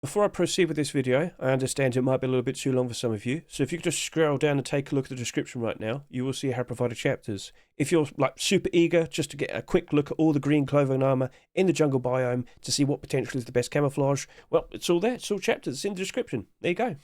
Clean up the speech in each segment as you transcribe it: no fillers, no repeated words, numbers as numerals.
Before I proceed with this video, I understand it might be a little bit too long for some of you, so if you could just scroll down and take a look at the description right now, you will see how I provided chapters. If you're like super eager just to get a quick look at all the green clothing and armour in the jungle biome to see what potentially is the best camouflage, well, it's all there, it's all chapters, it's in the description. There you go.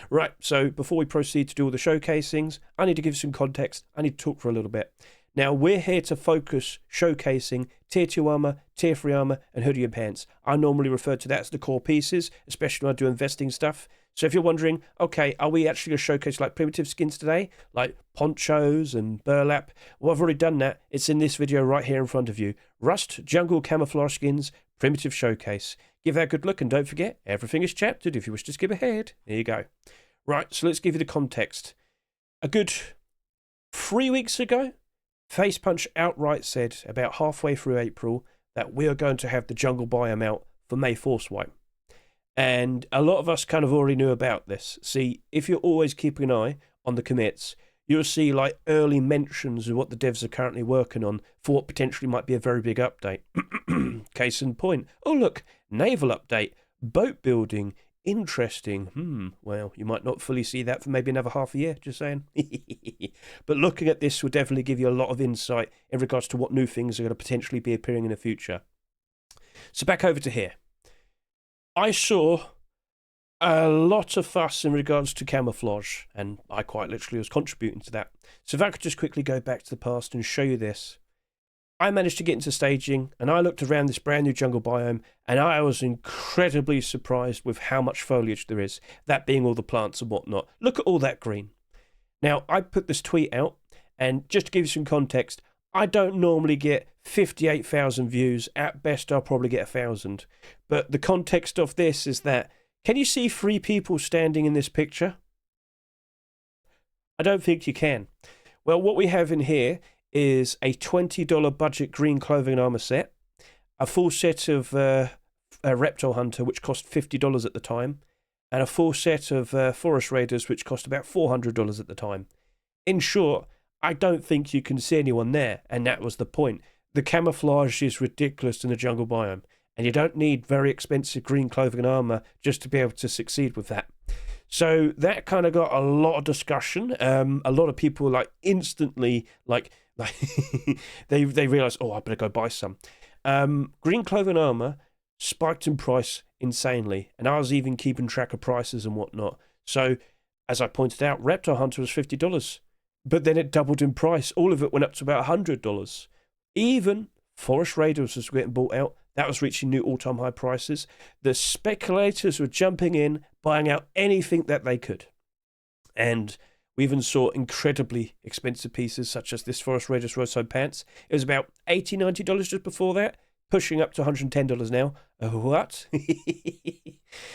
Right, so before we proceed to do all the showcasings, I need to give some context, I need to talk for a little bit. Now, we're here to focus showcasing Tier 2 armour, Tier 3 armour, and hoodie and pants. I normally refer to that as the core pieces, especially when I do investing stuff. So if you're wondering, okay, are we actually going to showcase like primitive skins today? Like ponchos and burlap? Well, I've already done that. It's in this video right here in front of you. Rust, jungle, camouflage skins, primitive showcase. Give that a good look, and don't forget, everything is chaptered if you wish to skip ahead. There you go. Right, so let's give you the context. A good 3 weeks ago, Facepunch outright said about halfway through April that we are going to have the jungle biome out for May Forcewipe. And a lot of us kind of already knew about this. See, if you're always keeping an eye on the commits, you'll see like early mentions of what the devs are currently working on for what potentially might be a very big update. Case in point. Oh look, naval update, boat building, interesting. Well, you might not fully see that for maybe another half a year, just saying. But looking at this will definitely give you a lot of insight in regards to what new things are going to potentially be appearing in the future. So back over to here. I saw a lot of fuss in regards to camouflage, and I quite literally was contributing to that. So if I could just quickly go back to the past and show you this. I managed to get into staging, and I looked around this brand new jungle biome, and I was incredibly surprised with how much foliage there is, that being all the plants and whatnot. Look at all that green. Now, I put this tweet out, and just to give you some context, I don't normally get 58,000 views. At best, I'll probably get 1,000. But the context of this is that, can you see 3 people standing in this picture? I don't think you can. Well, what we have in here is a $20 budget green clothing and armor set, a full set of Reptile Hunter, which cost $50 at the time, and a full set of Forest Raiders, which cost about $400 at the time. In short, I don't think you can see anyone there, and that was the point. The camouflage is ridiculous in the jungle biome, and you don't need very expensive green clothing and armor just to be able to succeed with that. So that kind of got a lot of discussion. A lot of people like instantly like they realized, oh, I better go buy some. Green clothing and armor spiked in price insanely, and I was even keeping track of prices and whatnot. So as I pointed out, Reptile Hunter was $50, but then it doubled in price. All of it went up to about $100. Even Forest Raiders was getting bought out. That was reaching new all-time high prices. The speculators were jumping in, buying out anything that they could. And we even saw incredibly expensive pieces, such as this Forest Raiders Roadside Pants. It was about $80, $90 just before that, pushing up to $110 now. What?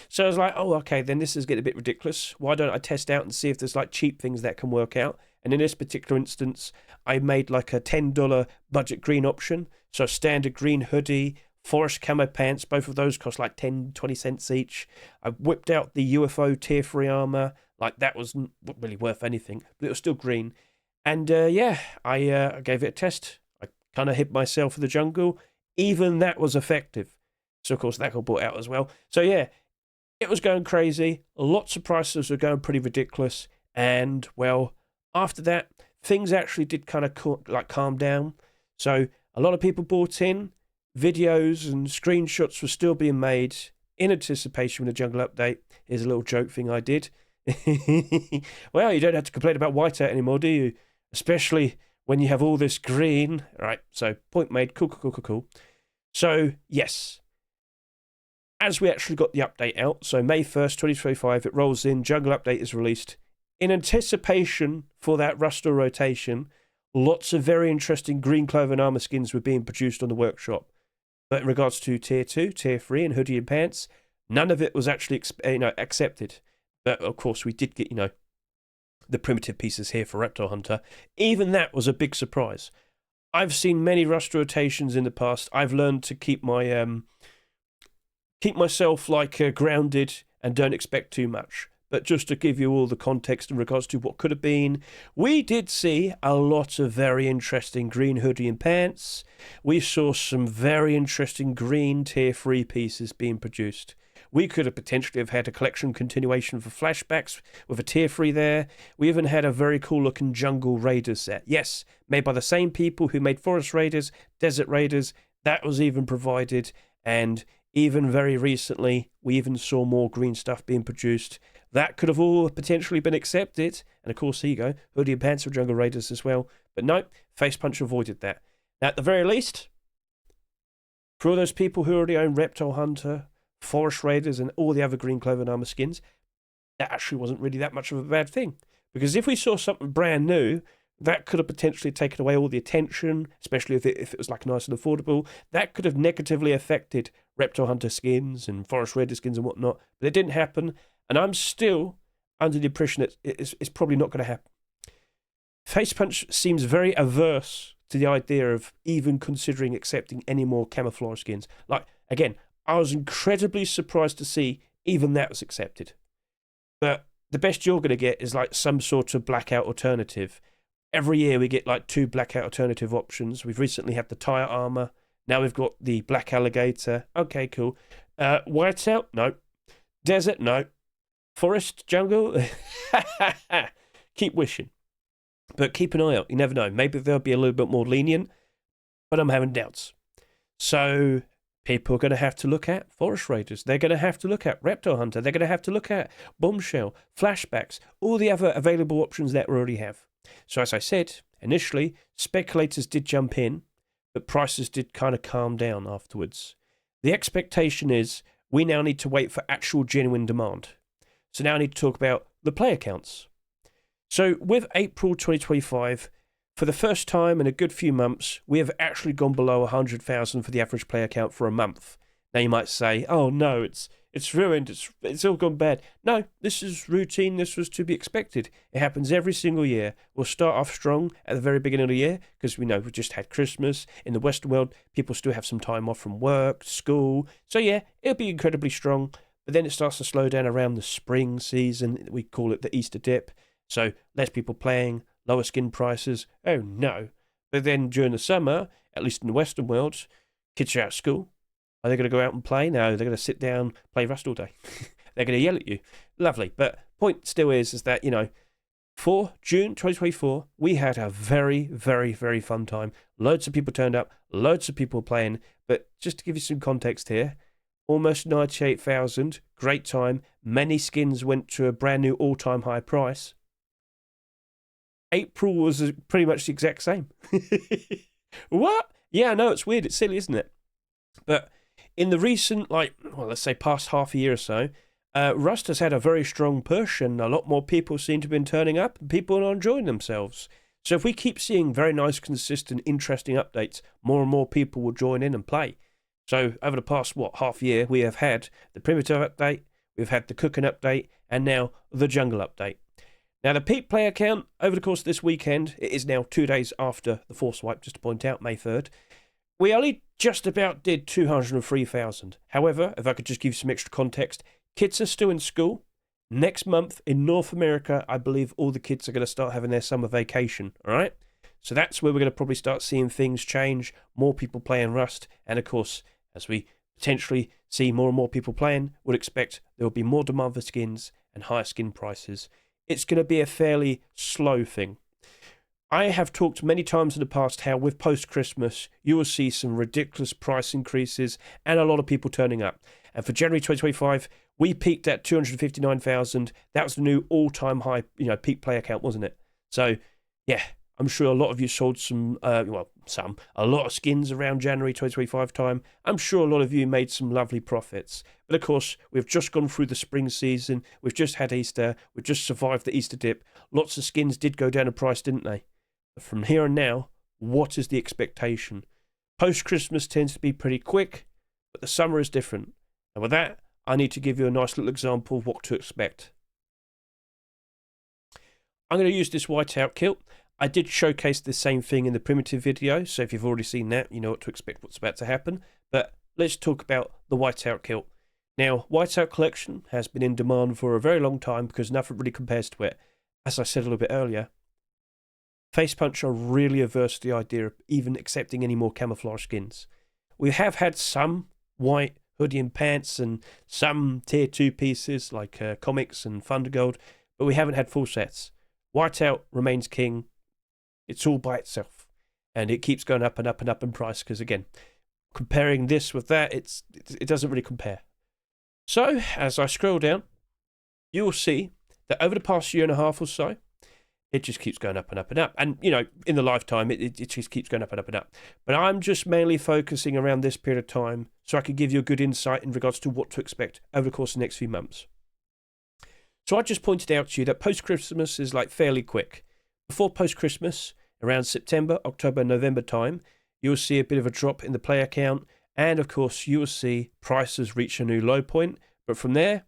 So I was like, oh, okay, then this is getting a bit ridiculous. Why don't I test out and see if there's like cheap things that can work out? And in this particular instance, I made like a $10 budget green option. So standard green hoodie, forest camo pants, both of those cost like 10-20 cents each. I whipped out the UFO Tier 3 armor, like that wasn't really worth anything, but it was still green. And yeah, I gave it a test. I kind of hit myself in the jungle. Even that was effective. So of course that got bought out as well. So yeah, it was going crazy. Lots of prices were going pretty ridiculous. And well, after that, things actually did kind of calm down. So a lot of people bought in. Videos and screenshots were still being made in anticipation of the jungle update. Here's a little joke thing I did. Well, you don't have to complain about Whiteout anymore, do you? Especially when you have all this green. All right, so point made. Cool. So, yes. As we actually got the update out, so May 1st, 2025, it rolls in, jungle update is released. In anticipation for that Ruster rotation, lots of very interesting green clothing and armor skins were being produced on the workshop. But in regards to Tier 2, Tier 3, and hoodie and pants, none of it was actually accepted. But of course, we did get, the primitive pieces here for Reptile Hunter. Even that was a big surprise. I've seen many Rust rotations in the past. I've learned to keep my keep myself grounded and don't expect too much. But just to give you all the context in regards to what could have been, we did see a lot of very interesting green hoodie and pants. We saw some very interesting green Tier 3 pieces being produced. We could have potentially have had a collection continuation for Flashbacks with a tier 3 there. We even had a very cool looking Jungle Raiders set. Yes, made by the same people who made Forest Raiders, Desert Raiders. That was even provided. And even very recently, we even saw more green stuff being produced. That could have all potentially been accepted. And of course, here you go, hoodie and pants for Jungle Raiders as well. But no, Facepunch avoided that. Now, at the very least, for all those people who already own Reptile Hunter, Forest Raiders, and all the other green clothing armor skins, that actually wasn't really that much of a bad thing. Because if we saw something brand new, that could have potentially taken away all the attention, especially if it was like nice and affordable. That could have negatively affected Reptile Hunter skins and Forest Raider skins and whatnot. But it didn't happen, and I'm still under the impression that it's probably not going to happen. Facepunch seems very averse to the idea of even considering accepting any more camouflage skins. Like, again, I was incredibly surprised to see even that was accepted. But the best you're going to get is like some sort of Blackout alternative. Every year we get like 2 Blackout alternative options. We've recently had the tire armor. Now we've got the Black Alligator. Okay, cool. Whiteout? No. Desert? No. Forest? Jungle? Keep wishing. But keep an eye out. You never know. Maybe they'll be a little bit more lenient, but I'm having doubts. So people are going to have to look at Forest Raiders. They're going to have to look at Reptile Hunter. They're going to have to look at Bombshell, Flashbacks, all the other available options that we already have. So as I said, initially, speculators did jump in, but prices did kind of calm down afterwards. The expectation is we now need to wait for actual genuine demand. So now I need to talk about the player counts. So with April 2025, for the first time in a good few months, we have actually gone below 100,000 for the average player count for a month. Now you might say, oh no, it's ruined, it's all gone bad. No, this is routine, this was to be expected. It happens every single year. We'll start off strong at the very beginning of the year, because we know we've just had Christmas. In the Western world, people still have some time off from work, school. So yeah, it'll be incredibly strong, but then it starts to slow down around the spring season. We call it the Easter dip. So less people playing, lower skin prices. Oh no. But then during the summer, at least in the Western world, kids are out of school. Are they going to go out and play? No, they're going to sit down, play Rust all day. They're going to yell at you. Lovely. But point still is that, you know, for June 2024, we had a very, very, very fun time. Loads of people turned up, loads of people playing. But just to give you some context here, almost 98,000, great time. Many skins went to a brand new all-time high price. April was pretty much the exact same. What? Yeah, I know, it's weird. It's silly, isn't it? But in the recent, let's say past half a year or so, Rust has had a very strong push, and a lot more people seem to have been turning up, and people are enjoying themselves. So if we keep seeing very nice, consistent, interesting updates, more and more people will join in and play. So over the past, half year, we have had the Primitive update, we've had the Cooking update, and now the Jungle update. Now, the peak player count over the course of this weekend, it is now 2 days after the Forcewipe, just to point out, May 3rd. We only just about did 203,000. However, if I could just give you some extra context, kids are still in school. Next month in North America, I believe all the kids are going to start having their summer vacation, all right? So that's where we're going to probably start seeing things change, more people playing Rust, and of course, as we potentially see more and more people playing, we'll expect there will be more demand for skins and higher skin prices. It's going to be a fairly slow thing. I have talked many times in the past how with post-Christmas, you will see some ridiculous price increases and a lot of people turning up. And for January 2025, we peaked at 259,000. That was the new all-time high, peak player count, wasn't it? So, yeah, I'm sure a lot of you sold a lot of skins around January 2025 time. I'm sure a lot of you made some lovely profits. But of course, we've just gone through the spring season. We've just had Easter. We've just survived the Easter dip. Lots of skins did go down in price, didn't they? But from here on now, what is the expectation? Post-Christmas tends to be pretty quick, but the summer is different. And with that, I need to give you a nice little example of what to expect. I'm going to use this Whiteout kilt. I did showcase the same thing in the Primitive video, so if you've already seen that, you know what to expect, what's about to happen. But let's talk about the Whiteout kilt. Now, Whiteout collection has been in demand for a very long time because nothing really compares to it. As I said a little bit earlier, Facepunch are really averse to the idea of even accepting any more camouflage skins. We have had some white hoodie and pants and some tier 2 pieces like comics and Thundergold, but we haven't had full sets. Whiteout remains king. It's all by itself, and it keeps going up and up and up in price because, again, comparing this with that, it doesn't really compare. So, as I scroll down, you will see that over the past year and a half or so, it just keeps going up and up and up. And, you know, in the lifetime, it just keeps going up and up and up. But I'm just mainly focusing around this period of time so I can give you a good insight in regards to what to expect over the course of the next few months. So I just pointed out to you that post-Christmas is like fairly quick. Before post-Christmas, around September, October, November time, you'll see a bit of a drop in the player count. And, of course, you will see prices reach a new low point. But from there,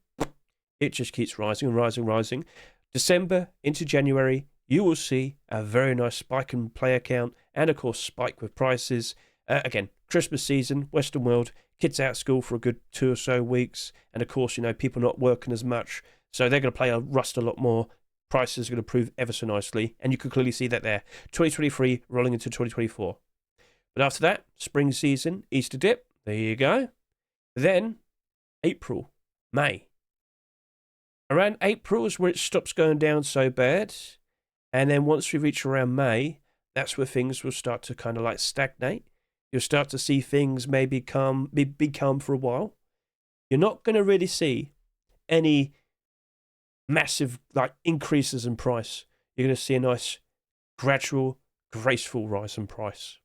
it just keeps rising and rising and rising. December into January, you will see a very nice spike in player count and, of course, spike with prices. Again, Christmas season, Western world, kids out of school for a good 2 or so weeks. And, of course, you know, people not working as much. So they're going to play Rust a lot more. Prices are going to improve ever so nicely. And you can clearly see that there. 2023 rolling into 2024. But after that, spring season, Easter dip. There you go. Then, April, May. Around April is where it stops going down so bad. And then once we reach around May, that's where things will start to kind of like stagnate. You'll start to see things maybe be calm for a while. You're not going to really see any massive like increases in price. You're going to see a nice gradual, graceful rise in price.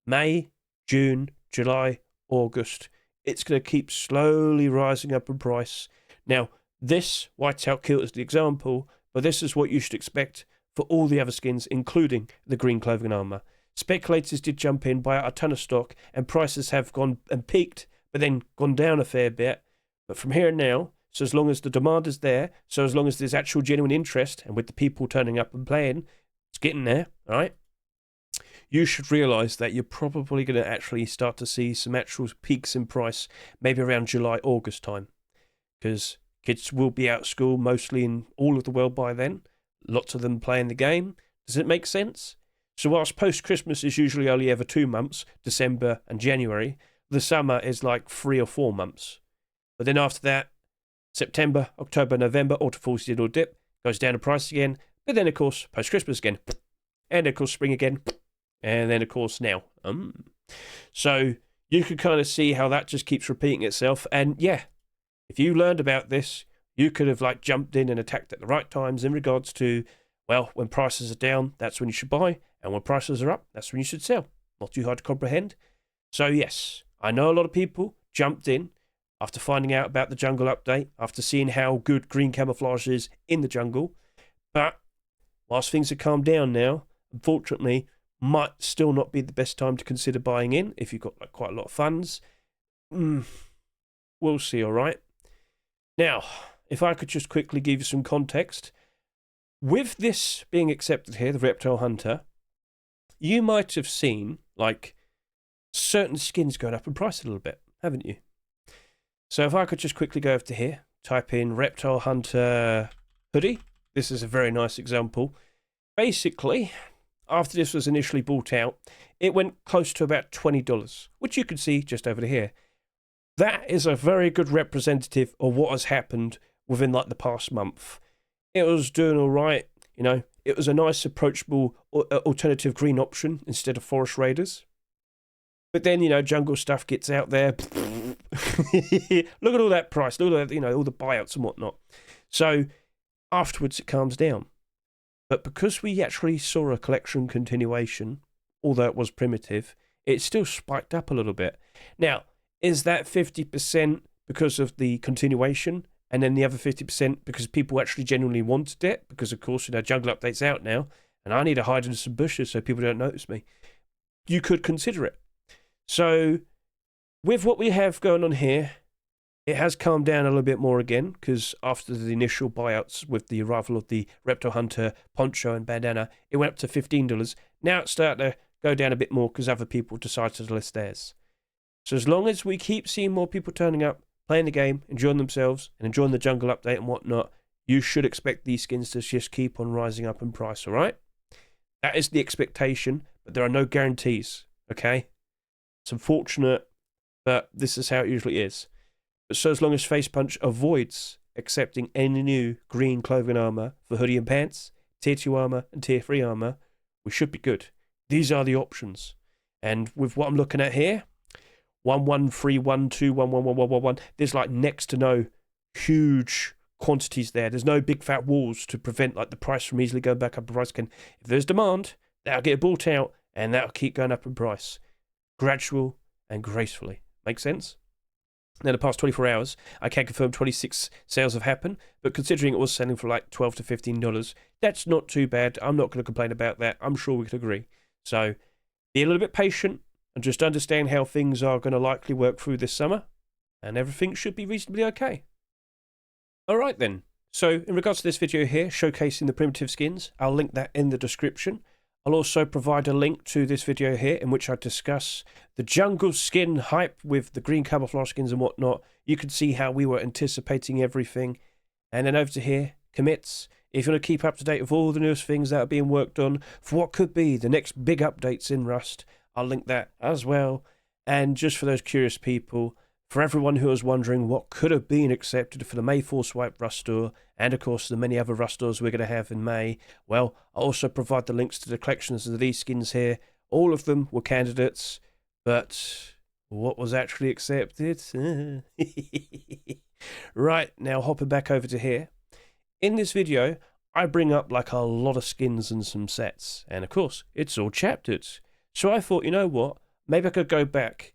May, June, July, August, it's going to keep slowly rising up in price. Now, this Whiteout Kilt is the example, but this is what you should expect for all the other skins, including the green clothing and armor. Speculators did jump in, buy out a ton of stock, and prices have gone and peaked, but then gone down a fair bit. But from here and now, so as long as the demand is there, so as long as there's actual genuine interest, and with the people turning up and playing, it's getting there, all right? You should realise that you're probably going to actually start to see some actual peaks in price, maybe around July, August time, because kids will be out of school mostly in all of the world by then. Lots of them playing the game. Does it make sense? So whilst post-Christmas is usually only ever 2 months, December and January, the summer is like 3 or 4 months. But then after that, September, October, November, autumn falls little dip, goes down in price again. But then, of course, post-Christmas again. And, of course, spring again. And then, of course, now. So you can kind of see how that just keeps repeating itself. And, yeah, if you learned about this, you could have like jumped in and attacked at the right times in regards to, well, when prices are down, that's when you should buy. And when prices are up, that's when you should sell. Not too hard to comprehend. So, yes, I know a lot of people jumped in after finding out about the jungle update, after seeing how good green camouflage is in the jungle. But whilst things have calmed down now, unfortunately, might still not be the best time to consider buying in if you've got like quite a lot of funds. We'll see, all right? Now, if I could just quickly give you some context. With this being accepted here, the Reptile Hunter, you might have seen, like, certain skins going up in price a little bit, haven't you? So if I could just quickly go over to here, type in Reptile Hunter Hoodie. This is a very nice example. Basically, after this was initially bought out, it went close to about $20, which you can see just over here. That is a very good representative of what has happened within like the past month. It was doing all right, you know. It was a nice, approachable alternative green option instead of Forest Raiders. But then, you know, jungle stuff gets out there. Look at all that price. Look at that, you know, all the buyouts and whatnot. So afterwards, it calms down. But because we actually saw a collection continuation, although it was primitive, it still spiked up a little bit. Now, is that 50% because of the continuation? And then the other 50% because people actually genuinely wanted it? Because, of course, you know, jungle update's out now, and I need to hide in some bushes so people don't notice me. You could consider it. So, with what we have going on here, it has calmed down a little bit more again, because after the initial buyouts with the arrival of the Reptile Hunter poncho and bandana, it went up to $15. Now it's starting to go down a bit more because other people decided to list theirs. So as long as we keep seeing more people turning up, playing the game, enjoying themselves, and enjoying the jungle update and whatnot, you should expect these skins to just keep on rising up in price, all right? That is the expectation, but there are no guarantees, okay? It's unfortunate, but this is how it usually is. But so as long as Facepunch avoids accepting any new green clothing armor for hoodie and pants, tier 2 armor and tier 3 armor, we should be good. These are the options. And with what I'm looking at here, 11312 11111, there's like next to no huge quantities there. There's no big fat walls to prevent like the price from easily going back up in price. If there's demand, that'll get bought out and that'll keep going up in price. Gradual and gracefully. Make sense? Now, the past 24 hours, I can confirm 26 sales have happened, but considering it was selling for like $12 to $15, that's not too bad. I'm not going to complain about that. I'm sure we could agree. So, be a little bit patient and just understand how things are going to likely work through this summer, and everything should be reasonably okay. Alright then, so in regards to this video here, showcasing the primitive skins, I'll link that in the description. I'll also provide a link to this video here in which I discuss the jungle skin hype with the green camouflage skins and whatnot. You can see how we were anticipating everything. And then over to here, commits. If you want to keep up to date with all the newest things that are being worked on for what could be the next big updates in Rust, I'll link that as well. And just for those curious people, for everyone who was wondering what could have been accepted for the May Forcewipe Rust store, and of course the many other Rust stores we're going to have in May, well, I'll also provide the links to the collections of these skins here. All of them were candidates, but what was actually accepted? Right, now hopping back over to here. In this video, I bring up like a lot of skins and some sets, and of course, it's all chaptered. So I thought, you know what, maybe I could go back,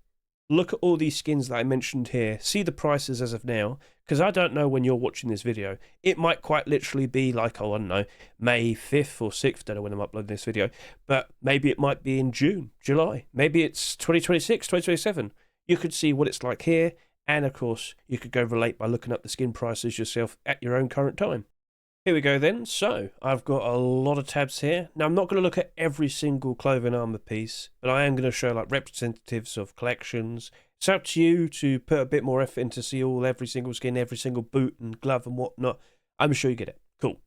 look at all these skins that I mentioned here, see the prices as of now, because I don't know when you're watching this video. It might quite literally be like, oh, I don't know, May 5th or 6th, don't know when I'm uploading this video, but maybe it might be in June, July, maybe it's 2026, 2027. You could see what it's like here, and of course, you could go relate by looking up the skin prices yourself at your own current time. Here we go then. So, I've got a lot of tabs here. Now, I'm not going to look at every single clothing armor piece, but I am going to show like representatives of collections. It's up to you to put a bit more effort in to see every single skin, every single boot and glove and whatnot. I'm sure you get it. Cool.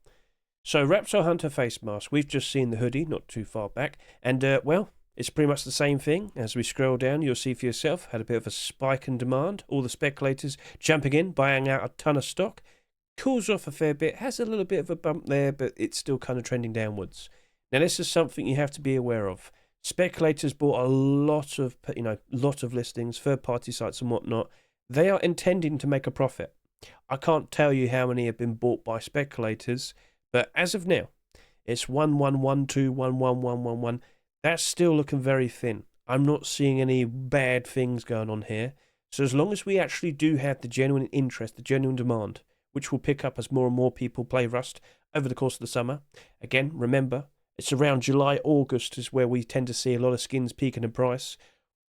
So, Reptile Hunter face mask. We've just seen the hoodie not too far back. And, well, it's pretty much the same thing. As we scroll down, you'll see for yourself, had a bit of a spike in demand. All the speculators jumping in, buying out a ton of stock. Cools off a fair bit, has a little bit of a bump there, but it's still kind of trending downwards. Now, this is something you have to be aware of. Speculators bought a lot of listings, third-party sites and whatnot. They are intending to make a profit. I can't tell you how many have been bought by speculators, but as of now, it's 1112, 11111. That's still looking very thin. I'm not seeing any bad things going on here. So as long as we actually do have the genuine interest, the genuine demand, which will pick up as more and more people play Rust over the course of the summer. Again, remember, it's around July, August is where we tend to see a lot of skins peaking in price.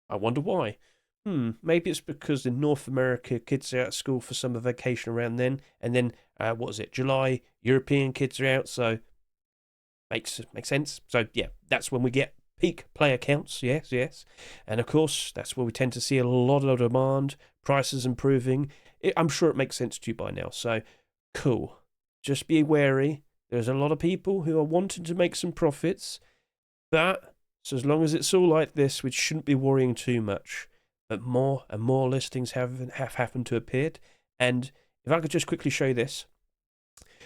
I wonder why. Maybe it's because in North America, kids are out of school for summer vacation around then, and then, July, European kids are out, so makes sense. So, yeah, that's when we get peak player counts, yes. And, of course, that's where we tend to see a lot of demand, prices improving. I'm sure it makes sense to you by now, so cool. Just be wary. There's a lot of people who are wanting to make some profits, but so as long as it's all like this, we shouldn't be worrying too much. But more and more listings have happened to appear, and if I could just quickly show you this.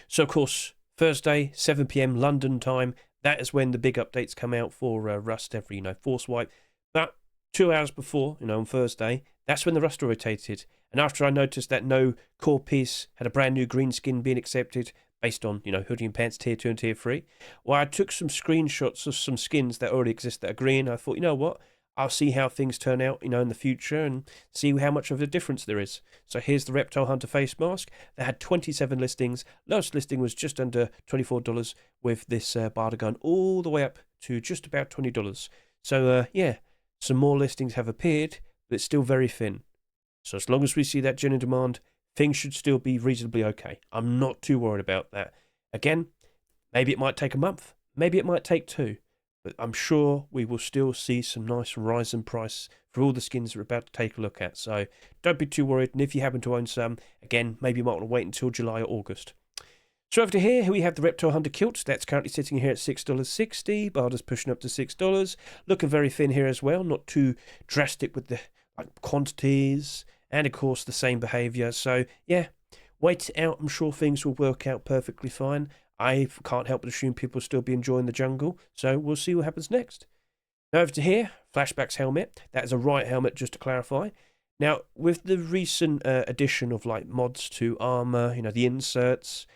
So, of course, Thursday, 7 PM London time, that is when the big updates come out for Rust every, Forcewipe. But 2 hours before, on Thursday, that's when the Rust rotated. And after I noticed that no core piece had a brand new green skin being accepted based on, hoodie and pants tier 2 and tier 3, well, I took some screenshots of some skins that already exist that are green. I thought, you know what? I'll see how things turn out, in the future and see how much of a difference there is. So here's the Reptile Hunter face mask. They had 27 listings. Lowest listing was just under $24 with this barter gun all the way up to just about $20. So, yeah, some more listings have appeared, but it's still very thin. So as long as we see that genuine demand, things should still be reasonably okay. I'm not too worried about that. Again, maybe it might take a month. Maybe it might take 2. But I'm sure we will still see some nice rise in price for all the skins we're about to take a look at. So don't be too worried. And if you happen to own some, again, maybe you might want to wait until July or August. So over to here we have the Reptile Hunter Kilt. That's currently sitting here at $6.60. Barter's pushing up to $6. Looking very thin here as well. Not too drastic with the like quantities, and of course the same behaviour. So yeah, wait it out. I'm sure things will work out perfectly fine. I can't help but assume people will still be enjoying the jungle, so we'll see what happens next. Now over to here, Flashbacks helmet. That is a right helmet, just to clarify. Now, with the recent addition of like mods to armor, the inserts,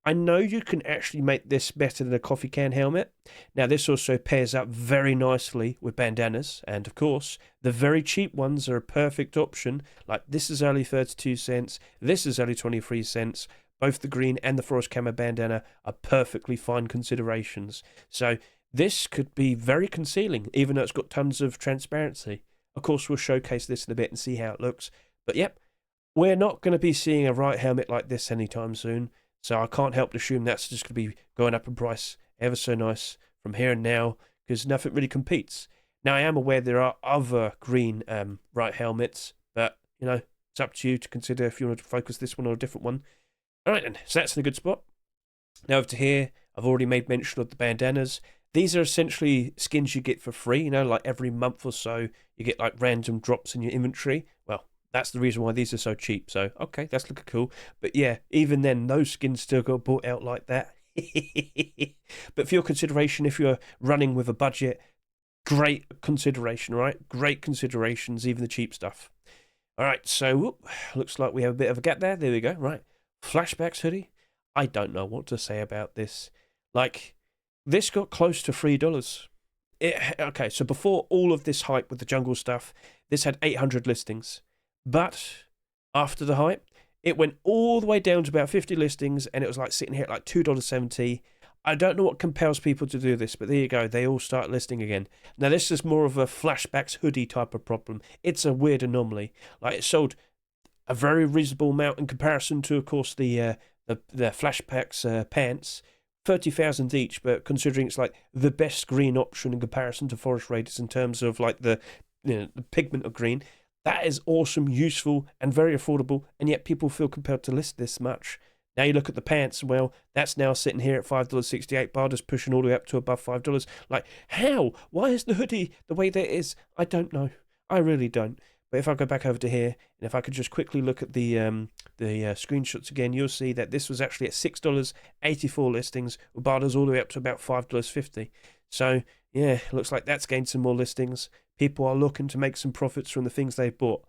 I know you can actually make this better than a coffee can helmet. Now, this also pairs up very nicely with bandanas, and of course, the very cheap ones are a perfect option. Like, this is only 32 cents, this is only 23 cents. Both the green and the forest camo bandana are perfectly fine considerations. So, this could be very concealing, even though it's got tons of transparency. Of course, we'll showcase this in a bit and see how it looks. But yep, we're not going to be seeing a right helmet like this anytime soon. So I can't help but assume that's just going to be going up in price ever so nice from here and now, because nothing really competes. Now, I am aware there are other green right helmets, but, it's up to you to consider if you want to focus this one or a different one. All right, then, so that's in a good spot. Now, over to here, I've already made mention of the bandanas. These are essentially skins you get for free, like every month or so, you get like random drops in your inventory. Well, that's the reason why these are so cheap. So, okay, that's looking cool. But yeah, even then, those skins still got bought out like that. But for your consideration, if you're running with a budget, great consideration, right? Great considerations, even the cheap stuff. All right, so looks like we have a bit of a gap there. There we go, right. Flashbacks hoodie. I don't know what to say about this. Like, this got close to $3. Okay, so before all of this hype with the jungle stuff, this had 800 listings. But after the hype, it went all the way down to about 50 listings, and it was like sitting here at like $2.70. I don't know what compels people to do this, but there you go. They all start listing again. Now, this is more of a Flashbacks hoodie type of problem. It's a weird anomaly. Like, it sold a very reasonable amount in comparison to, of course, the Flashbacks pants. 30,000 each, but considering it's like the best green option in comparison to Forest Raiders in terms of like the pigment of green, that is awesome, useful, and very affordable, and yet people feel compelled to list this much. Now you look at the pants, well, that's now sitting here at $5.68, Barter's pushing all the way up to above $5. Like, how? Why is the hoodie the way that it is? I don't know. I really don't. But if I go back over to here, and if I could just quickly look at the screenshots again, you'll see that this was actually at $6.84 listings, with Barter's all the way up to about $5.50. So, yeah, looks like that's gained some more listings. People are looking to make some profits from the things they've bought.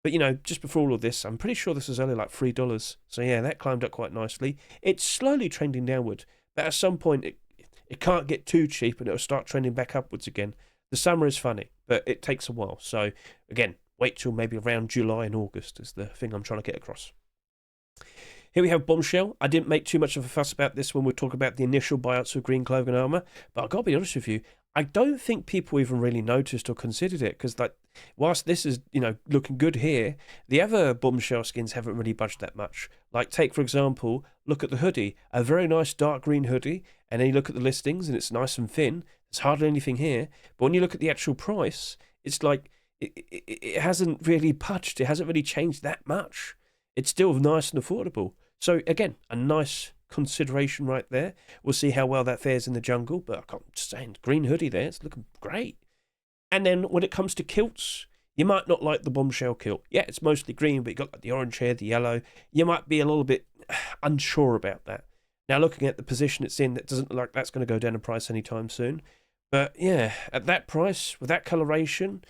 But, just before all of this, I'm pretty sure this was only like $3. So, yeah, that climbed up quite nicely. It's slowly trending downward, but at some point it can't get too cheap and it'll start trending back upwards again. The summer is funny, but it takes a while. So, again, wait till maybe around July and August is the thing I'm trying to get across. Here we have Bombshell. I didn't make too much of a fuss about this when we talk about the initial buyouts of green clothing and armor, but I've got to be honest with you, I don't think people even really noticed or considered it, because like, whilst this is, looking good here, the other Bombshell skins haven't really budged that much. Like, take, for example, look at the hoodie. A very nice dark green hoodie, and then you look at the listings, and it's nice and thin. There's hardly anything here. But when you look at the actual price, it's like, it hasn't really budged. It hasn't really changed that much. It's still nice and affordable. So, again, a nice consideration right there. We'll see how well that fares in the jungle, but I can't stand green hoodie there. It's looking great. And then when it comes to kilts, you might not like the Bombshell kilt. Yeah, it's mostly green, but you got like the orange here, the yellow. You might be a little bit unsure about that. Now, looking at the position it's in, that doesn't look like that's going to go down in price anytime soon. But yeah, at that price, with that coloration,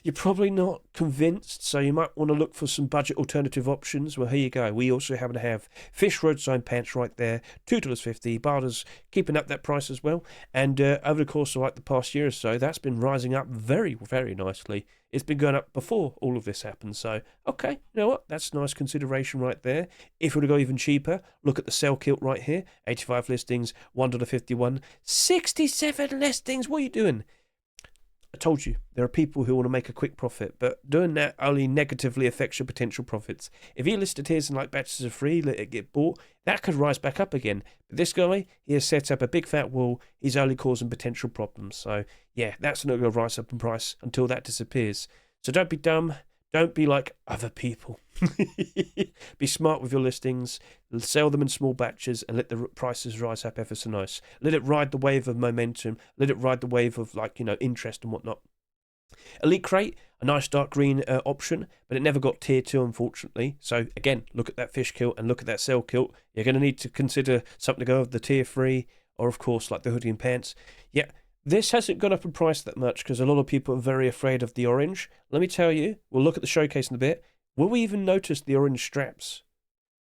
you're probably not convinced, so you might want to look for some budget alternative options. Well, here you go. We also happen to have Fish Road Sign pants right there, $2.50. Barter's keeping up that price as well. And over the course of like the past year or so, that's been rising up very, very nicely. It's been going up before all of this happened. So, okay, you know what? That's a nice consideration right there. If we were to go even cheaper, look at the Cell kilt right here. 85 listings, $1.51. 67 listings. What are you doing? I told you, there are people who want to make a quick profit, but doing that only negatively affects your potential profits. If you listed his in like batches of 3, let it get bought, that could rise back up again. But this guy, he has set up a big fat wall, he's only causing potential problems. So yeah, that's not going to rise up in price until that disappears. So don't be dumb, don't be like other people. Be smart with your listings, sell them in small batches and let the prices rise up ever so nice. Let it ride the wave of momentum, let it ride the wave of like, interest and whatnot. Elite Crate, a nice dark green option, but it never got tier 2, unfortunately. So again, look at that fish kilt and look at that cell kilt. You're going to need to consider something to go with the tier 3, or of course like the hoodie and pants. Yeah, this hasn't gone up in price that much because a lot of people are very afraid of the orange. Let me tell you, we'll look at the showcase in a bit. Will we even notice the orange straps?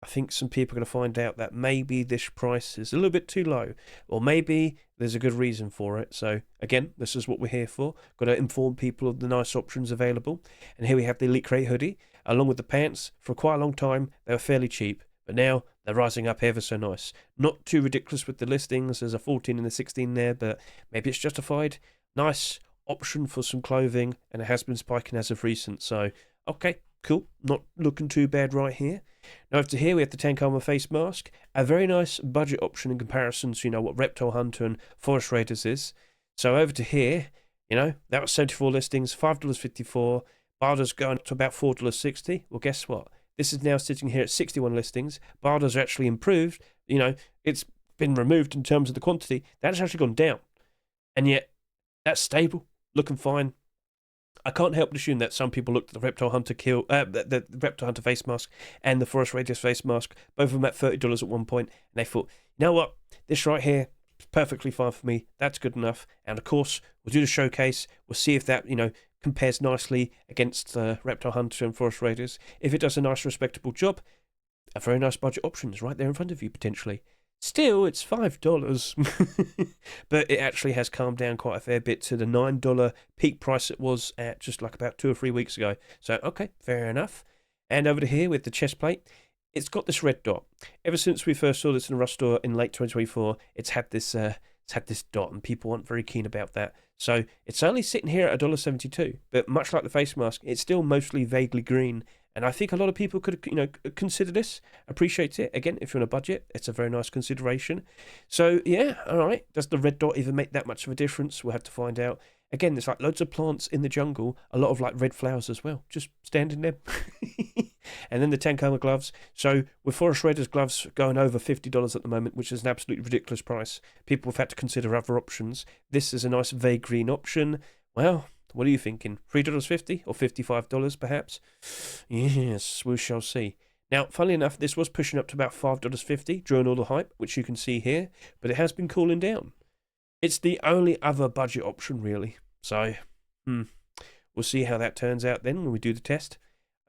I think some people are going to find out that maybe this price is a little bit too low, or maybe there's a good reason for it. So again, this is what we're here for. Got to inform people of the nice options available. And here we have the Elite Crate hoodie, along with the pants. For quite a long time, they were fairly cheap, but now they're rising up ever so nice. Not too ridiculous with the listings. There's a 14 and a 16 there, but maybe it's justified. Nice option for some clothing, and it has been spiking as of recent. So, okay, cool. Not looking too bad right here. Now over to here we have the Camo face mask, a very nice budget option in comparison to, what Reptile Hunter and Forest Raiders is. So over to here, that was 74 listings, $5.54, Barter's going to about $4.60. Well, guess what? This is now sitting here at 61 listings. Barter's are actually improved. It's been removed in terms of the quantity. That's actually gone down. And yet, that's stable, looking fine. I can't help but assume that some people looked at the Reptile Hunter the Reptile Hunter face mask and the Forest Raiders face mask, both of them at $30 at one point, and they thought, you know what, this right here is perfectly fine for me. That's good enough. And of course, we'll do the showcase. We'll see if that compares nicely against Reptile Hunter and Forest Raiders. If it does a nice, respectable job, a very nice budget option is right there in front of you potentially. Still, it's $5, but it actually has calmed down quite a fair bit to the $9 peak price it was at just like about 2 or 3 weeks ago. So, okay, fair enough. And over to here with the chest plate, it's got this red dot. Ever since we first saw this in the Rush store in late 2024, it's had this dot, and people aren't very keen about that. So it's only sitting here at $1.72, but much like the face mask, it's still mostly vaguely green. And I think a lot of people could, consider this, appreciate it. Again, if you're on a budget, it's a very nice consideration. So, yeah, all right. Does the red dot even make that much of a difference? We'll have to find out. Again, there's like loads of plants in the jungle, a lot of like red flowers as well, just standing there. And then the Camo gloves. So with Forest Raiders gloves going over $50 at the moment, which is an absolutely ridiculous price, people have had to consider other options. This is a nice vague green option. Well, what are you thinking? $3.50 or $55 perhaps? Yes, we shall see. Now, funnily enough, this was pushing up to about $5.50 during all the hype, which you can see here, but it has been cooling down. It's the only other budget option, really. So, we'll see how that turns out then when we do the test.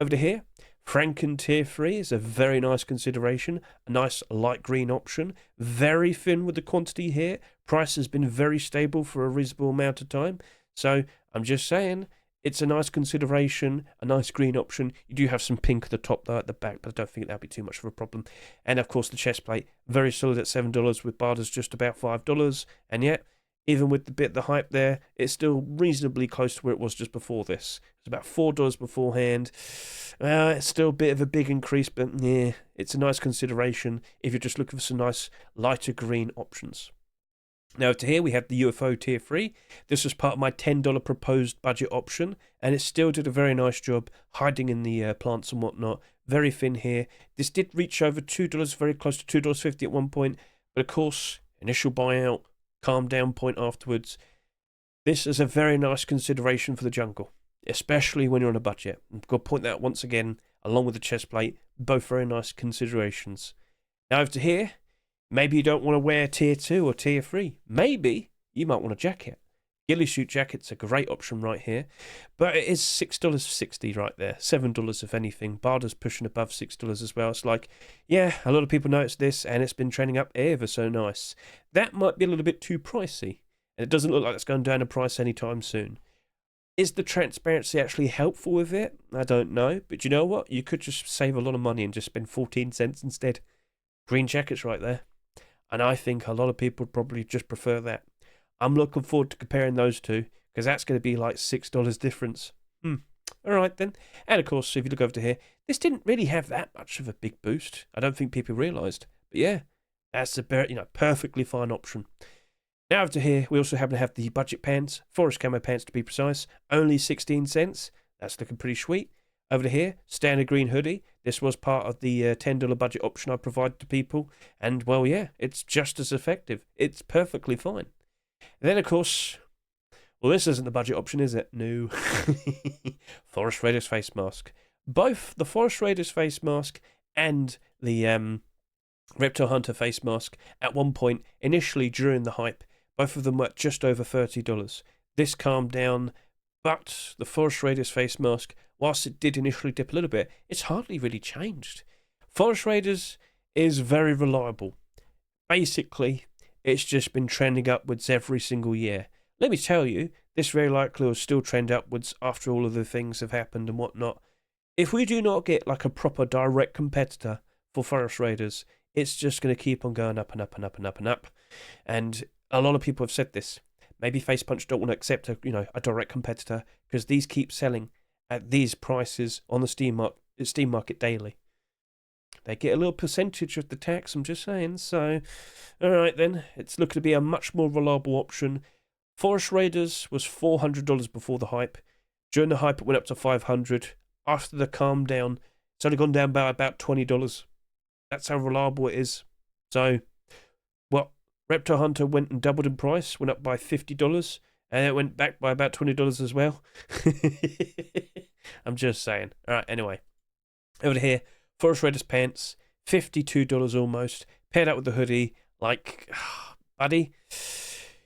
Over to here, Franken Tier 3 is a very nice consideration, a nice light green option, very thin with the quantity here. Price has been very stable for a reasonable amount of time. So, I'm just saying, it's a nice consideration, a nice green option. You do have some pink at the top though, at the back, but I don't think that'll be too much of a problem. And of course the chest plate, very solid at $7 with Barter's just about $5. And yet, even with the hype there, it's still reasonably close to where it was just before this. It's about $4 beforehand. It's still a bit of a big increase, but yeah, it's a nice consideration if you're just looking for some nice lighter green options. Now to here we have the UFO Tier 3. This was part of my $10 proposed budget option, and it still did a very nice job hiding in the plants and whatnot. Very thin here. This did reach over $2, very close to $2.50 at one point, but of course, initial buyout, calm down point afterwards. This is a very nice consideration for the jungle, especially when you're on a budget. I'm going to point that out once again, along with the chest plate, both very nice considerations. Now over to here. Maybe you don't want to wear Tier 2 or Tier 3. Maybe you might want a jacket. Ghillie suit jacket's a great option right here. But it is $6.60 right there. $7 if anything. Barter's pushing above $6 as well. It's like, yeah, a lot of people notice this and it's been trending up ever so nice. That might be a little bit too pricey. And it doesn't look like it's going down in price anytime soon. Is the transparency actually helpful with it? I don't know. But you know what? You could just save a lot of money and just spend 14 cents instead. Green jackets right there. And I think a lot of people would probably just prefer that. I'm looking forward to comparing those two, because that's going to be like $6 difference. All right then. And of course, if you look over to here, this didn't really have that much of a big boost. I don't think people realised. But yeah, that's a perfectly fine option. Now over to here, we also happen to have the budget pants, forest camo pants to be precise, only 16 cents. That's looking pretty sweet. Over to here, standard green hoodie. This was part of the $10 budget option I provided to people. And, well, yeah, it's just as effective. It's perfectly fine. And then, of course, Well, this isn't the budget option, is it? No. Forest Raiders face mask. Both the Forest Raiders face mask and the Reptile Hunter face mask, at one point, initially during the hype, both of them were just over $30. This calmed down, but the Forest Raiders face mask, whilst it did initially dip a little bit, it's hardly really changed. Forest Raiders is very reliable. Basically, it's just been trending upwards every single year. Let me tell you, this very likely will still trend upwards after all of the things have happened and whatnot. If we do not get like a proper direct competitor for Forest Raiders, it's just going to keep on going up and up and up and up and up. And a lot of people have said this. Maybe Facepunch don't want to accept a direct competitor because these keep selling at these prices on the Steam market daily. They get a little percentage of the tax, I'm just saying. So, alright then, it's looking to be a much more reliable option. Forest Raiders was $400 before the hype. During the hype, it went up to $500. After the calm down, it's only gone down by about $20. That's how reliable it is. So, well, Reptile Hunter went and doubled in price, went up by $50, and it went back by about $20 as well. I'm just saying. Alright, anyway. Over here, Forest Raiders pants, $52 almost. Paired up with the hoodie, like, buddy,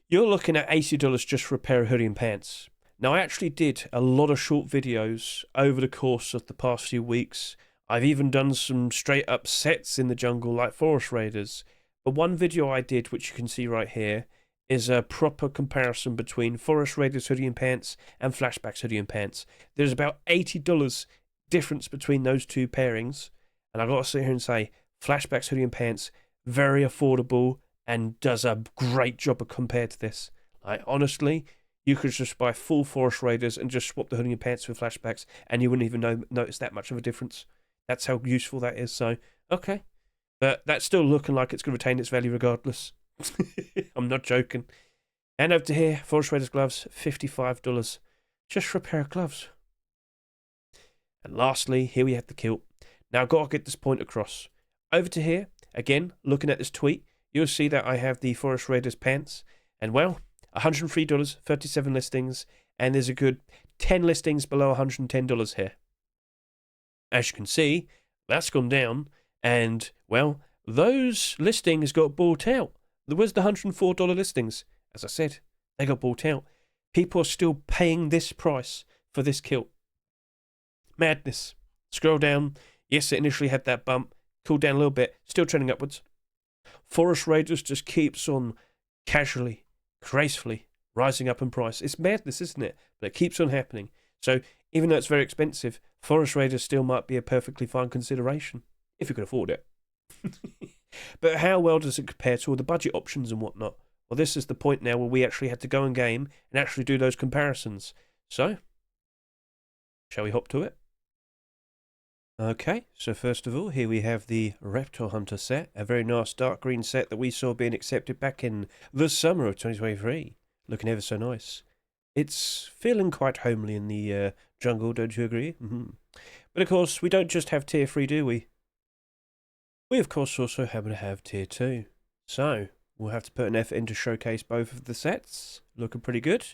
you're looking at $80 just for a pair of hoodie and pants. Now, I actually did a lot of short videos over the course of the past few weeks. I've even done some straight up sets in the jungle like Forest Raiders. But one video I did, which you can see right here, is a proper comparison between Forest Raiders hoodie and pants and Flashbacks hoodie and pants. There's about $80 difference between those two pairings. And I've got to sit here and say, Flashbacks hoodie and pants, very affordable and does a great job compared to this. Like, honestly, you could just buy full Forest Raiders and just swap the hoodie and pants with Flashbacks and you wouldn't even notice that much of a difference. That's how useful that is. So, okay. But that's still looking like it's going to retain its value regardless. I'm not joking. And over to here, Forest Raiders gloves, $55. Just for a pair of gloves. And lastly, here we have the kilt. Now, I've got to get this point across. Over to here, again, looking at this tweet, you'll see that I have the Forest Raiders pants. And, well, $103, 37 listings, and there's a good 10 listings below $110 here. As you can see, that's gone down, and, well, those listings got bought out. There was the $104 listings. As I said, they got bought out. People are still paying this price for this kilt. Madness. Scroll down. Yes, it initially had that bump. Cooled down a little bit. Still trending upwards. Forest Raiders just keeps on casually, gracefully rising up in price. It's madness, isn't it? But it keeps on happening. So even though it's very expensive, Forest Raiders still might be a perfectly fine consideration, if you can afford it. But how well does it compare to all the budget options and whatnot? Well, this is the point now where we actually had to go in game and actually do those comparisons. So, shall we hop to it? Okay, so first of all, here we have the Reptile Hunter set, a very nice dark green set that we saw being accepted back in the summer of 2023. Looking ever so nice. It's feeling quite homely in the jungle, don't you agree? But of course, we don't just have tier 3, do we? We of course also happen to have tier 2. So, we'll have to put an effort in to showcase both of the sets. Looking pretty good.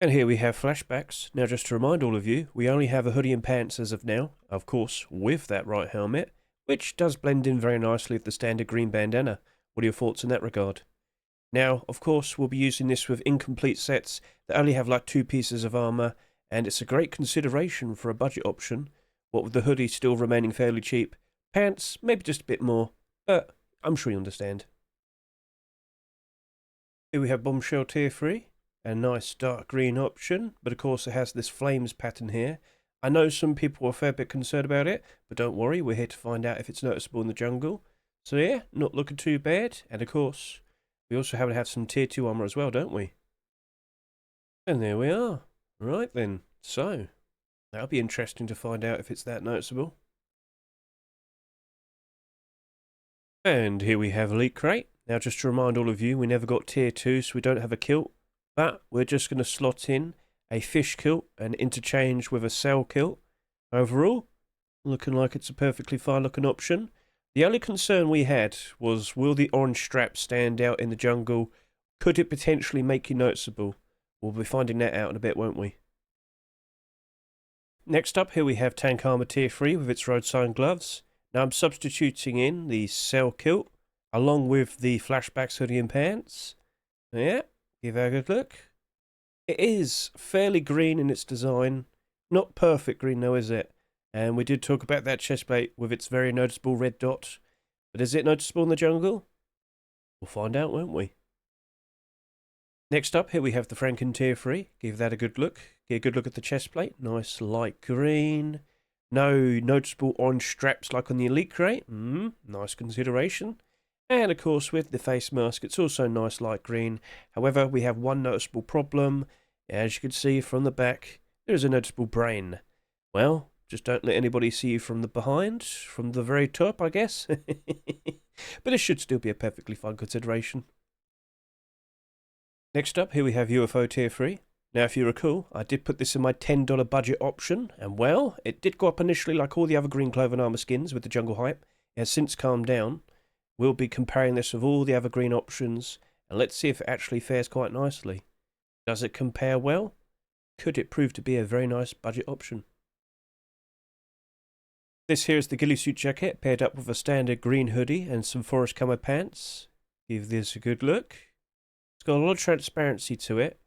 And here we have Flashbacks. Now, just to remind all of you, we only have a hoodie and pants as of now, of course, with that right helmet, which does blend in very nicely with the standard green bandana. What are your thoughts in that regard? Now, of course, we'll be using this with incomplete sets that only have like 2 pieces of armor, and it's a great consideration for a budget option, what with the hoodie still remaining fairly cheap. Pants, maybe just a bit more, but I'm sure you understand. Here we have Bombshell tier 3. A nice dark green option, but of course it has this flames pattern here. I know some people are a fair bit concerned about it, but don't worry, we're here to find out if it's noticeable in the jungle. So yeah, not looking too bad, and of course, we also happen to have some tier 2 armor as well, don't we? And there we are. Right then, so, that'll be interesting to find out if it's that noticeable. And here we have Elite Crate. Now just to remind all of you, we never got tier 2, so we don't have a kilt. But we're just going to slot in a fish kilt and interchange with a sail kilt. Overall, looking like it's a perfectly fine looking option. The only concern we had was, will the orange strap stand out in the jungle Could it potentially make you noticeable? We'll be finding that out in a bit, won't we? Next up, here we have Tank Armor Tier 3 with its road sign gloves. Now I'm substituting in the Cell Kilt along with the Flashbacks Hoodie and pants. Yeah, give that a good look. It is fairly green in its design. Not perfect green though, is it? And we did talk about that chest plate with its very noticeable red dot. But is it noticeable in the jungle? We'll find out, won't we? Next up, here we have the Franken Tier 3. Give that a good look. Get a good look at the chest plate. Nice light green. No noticeable orange straps like on the Elite Crate. Nice consideration. And of course with the face mask, it's also nice light green. However, we have one noticeable problem. As you can see from the back, there is a noticeable brain. Well, just don't let anybody see you from the behind, from the very top, I guess. But it should still be a perfectly fine consideration. Next up, here we have UFO Tier 3. Now, if you recall, I did put this in my $10 budget option, and well, it did go up initially like all the other green cloven armor skins with the jungle hype. It has since calmed down. We'll be comparing this with all the other green options, and let's see if it actually fares quite nicely. Does it compare well? Could it prove to be a very nice budget option? This here is the ghillie suit jacket paired up with a standard green hoodie and some forest camo pants. Give this a good look. It's got a lot of transparency to it.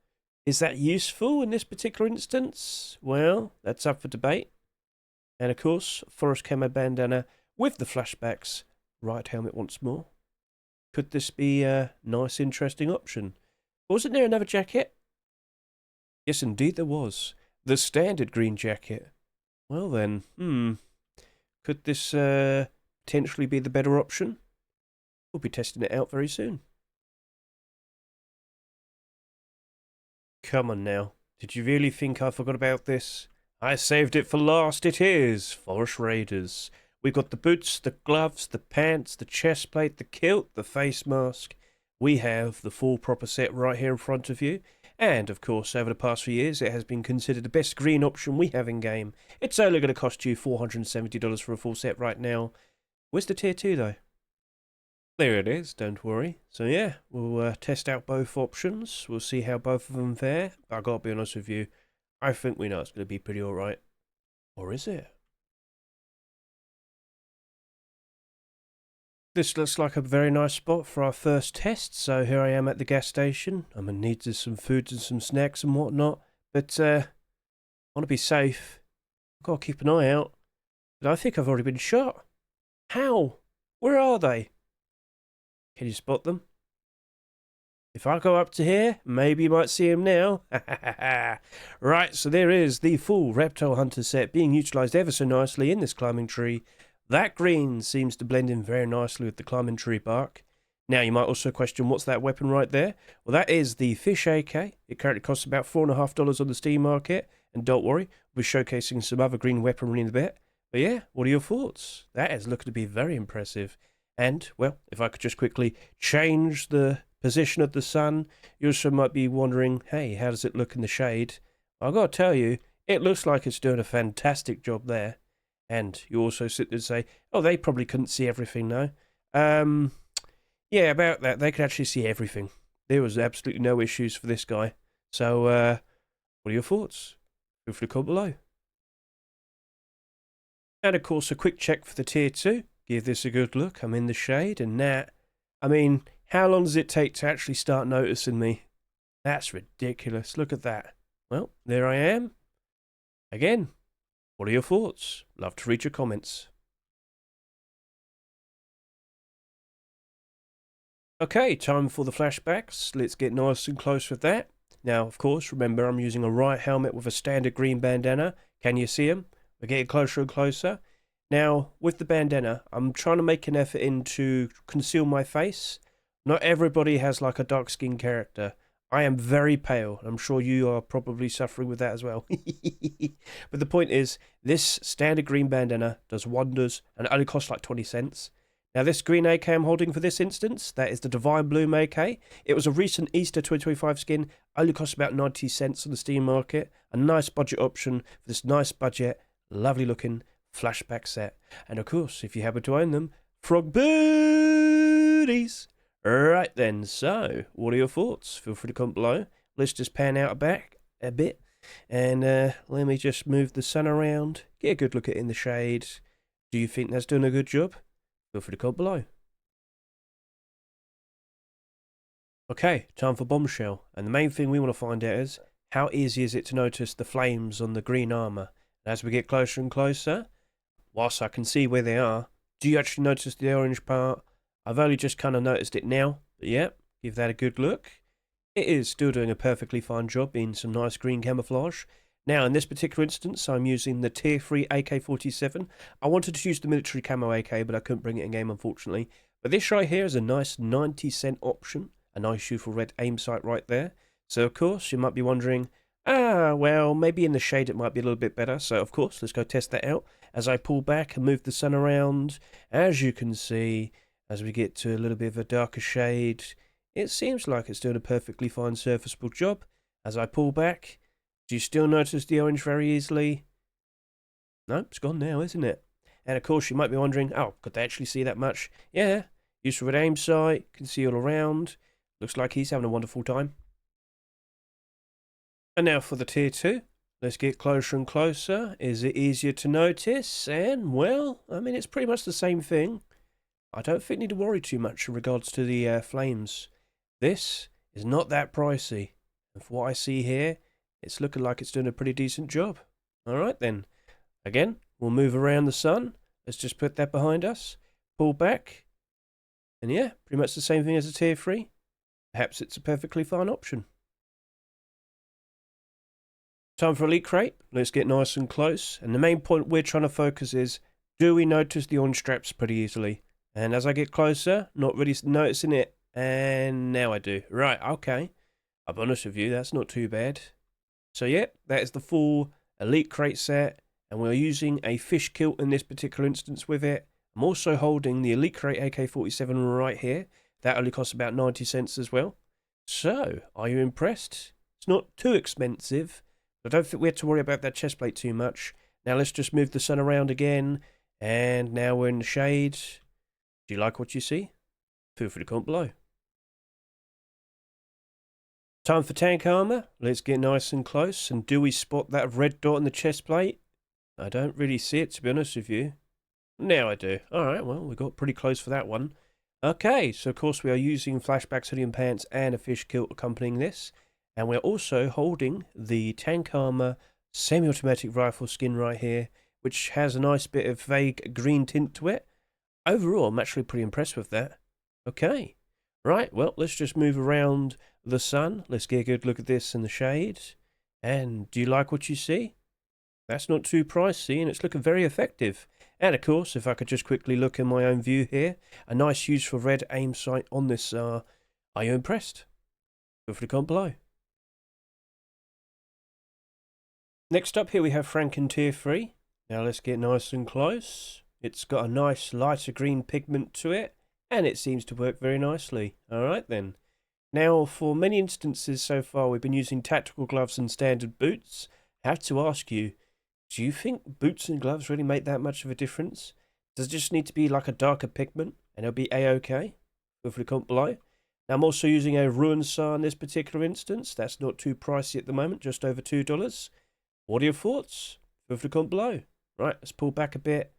Is that useful in this particular instance? Well, that's up for debate. And of course, forest camo bandana with the flashbacks. Right helmet once more. Could this be a nice, interesting option? Wasn't there another jacket? Yes, indeed there was. The standard green jacket. Well then, could this potentially be the better option? We'll be testing it out very soon. Come on now. Did you really think I forgot about this? I saved it for last. It is Forest Raiders. We've got the boots, the gloves, the pants, the chest plate, the kilt, the face mask. We have the full proper set right here in front of you. And, of course, over the past few years, it has been considered the best green option we have in-game. It's only going to cost you $470 for a full set right now. Where's the Tier 2, though? There it is, don't worry. So, yeah, we'll test out both options. We'll see how both of them fare. But I've got to be honest with you, I think we know it's going to be pretty alright. Or is it? This looks like a very nice spot for our first test, so here I am at the gas station. I'm in need of some food and some snacks and whatnot, but I want to be safe. I've got to keep an eye out. But I think I've already been shot. How? Where are they? Can you spot them? If I go up to here, maybe you might see him now. Right, so there is the full Reptile Hunter set being utilised ever so nicely in this climbing tree. That green seems to blend in very nicely with the climbing tree bark. Now, you might also question, what's that weapon right there? Well, that is the Fish AK. It currently costs about $4.50 on the Steam market. And don't worry, we'll be showcasing some other green weaponry in a bit. But yeah, what are your thoughts? That is looking to be very impressive. And, well, if I could just quickly change the position of the sun, you also might be wondering, hey, how does it look in the shade? Well, I've got to tell you, it looks like it's doing a fantastic job there. And you also sit there and say, oh, they probably couldn't see everything, no? Yeah, about that. They could actually see everything. There was absolutely no issues for this guy. So, what are your thoughts? Feel free to comment below. And, of course, a quick check for the Tier 2. Give this a good look. I'm in the shade, and that... I mean, how long does it take to actually start noticing me? That's ridiculous. Look at that. Well, there I am. Again. What are your thoughts? Love to read your comments. Okay, time for the flashbacks. Let's get nice and close with that. Now, of course, remember I'm using a right helmet with a standard green bandana. Can you see him? We're getting closer and closer. Now, with the bandana, I'm trying to make an effort to conceal my face. Not everybody has like a dark skin character. I am very pale. I'm sure you are probably suffering with that as well. But the point is, this standard green bandana does wonders and it only costs like 20 cents. Now this green AK I'm holding for this instance, that is the Divine Bloom AK. It was a recent Easter 2025 skin, only costs about 90 cents on the Steam market. A nice budget option for this nice budget, lovely looking flashback set. And of course, if you happen to own them, frog booties! Right then, so what are your thoughts? Feel free to comment below. Let's just pan out back a bit. And let me just move the sun around. Get a good look at it in the shade. Do you think that's doing a good job? Feel free to comment below. Okay, time for Bombshell. And the main thing we want to find out is, how easy is it to notice the flames on the green armour? And as we get closer and closer, whilst I can see where they are, do you actually notice the orange part? I've only just kind of noticed it now, but yeah, give that a good look. It is still doing a perfectly fine job in some nice green camouflage. Now, in this particular instance, I'm using the Tier 3 AK-47. I wanted to use the military camo AK, but I couldn't bring it in game, unfortunately. But this right here is a nice 90-cent option. A nice useful red aim sight right there. So, of course, you might be wondering, well, maybe in the shade it might be a little bit better. So, of course, let's go test that out. As I pull back and move the sun around, as you can see, as we get to a little bit of a darker shade, it seems like it's doing a perfectly fine surfaceable job. As I pull back, do you still notice the orange very easily? No, it's gone now, isn't it? And of course, you might be wondering, oh, could they actually see that much? Yeah, useful red aim sight, can see all around. Looks like he's having a wonderful time. And now for the Tier 2. Let's get closer and closer. Is it easier to notice? And, well, I mean, it's pretty much the same thing. I don't think you need to worry too much in regards to the flames. This is not that pricey. And for what I see here, it's looking like it's doing a pretty decent job. Alright then. Again, we'll move around the sun. Let's just put that behind us. Pull back. And yeah, pretty much the same thing as a Tier 3. Perhaps it's a perfectly fine option. Time for Elite Crate. Let's get nice and close. And the main point we're trying to focus is, do we notice the orange straps pretty easily? And as I get closer, not really noticing it. And now I do. Right, okay. I'll be honest with you, that's not too bad. So yeah, that is the full Elite Crate set. And we're using a fish kilt in this particular instance with it. I'm also holding the Elite Crate AK-47 right here. That only costs about 90 cents as well. So, are you impressed? It's not too expensive. I don't think we have to worry about that chest plate too much. Now let's just move the sun around again. And now we're in the shade. Do you like what you see? Feel free to comment below. Time for tank armor. Let's get nice and close. And do we spot that red dot in the chest plate? I don't really see it, to be honest with you. Now I do. Alright, well, we got pretty close for that one. Okay, so of course we are using Flashbacks Hoodie and pants and a fish kilt accompanying this. And we're also holding the tank armor semi-automatic rifle skin right here, which has a nice bit of vague green tint to it. Overall, I'm actually pretty impressed with that. Okay. Right, well, let's just move around the sun. Let's get a good look at this in the shade. And do you like what you see? That's not too pricey, and it's looking very effective. And of course, if I could just quickly look in my own view here, a nice use for red aim sight on this. Are you impressed? Feel free to comment below. Next up here we have Franken Tier 3. Now let's get nice and close. It's got a nice lighter green pigment to it, and it seems to work very nicely. Alright then. Now, for many instances so far, we've been using tactical gloves and standard boots. I have to ask you, do you think boots and gloves really make that much of a difference? Does it just need to be like a darker pigment, and it'll be a-okay? Feel free to comment below. Now, I'm also using a Ruin Sar in this particular instance. That's not too pricey at the moment, just over $2. What are your thoughts? Feel free to comment below. Right, let's pull back a bit.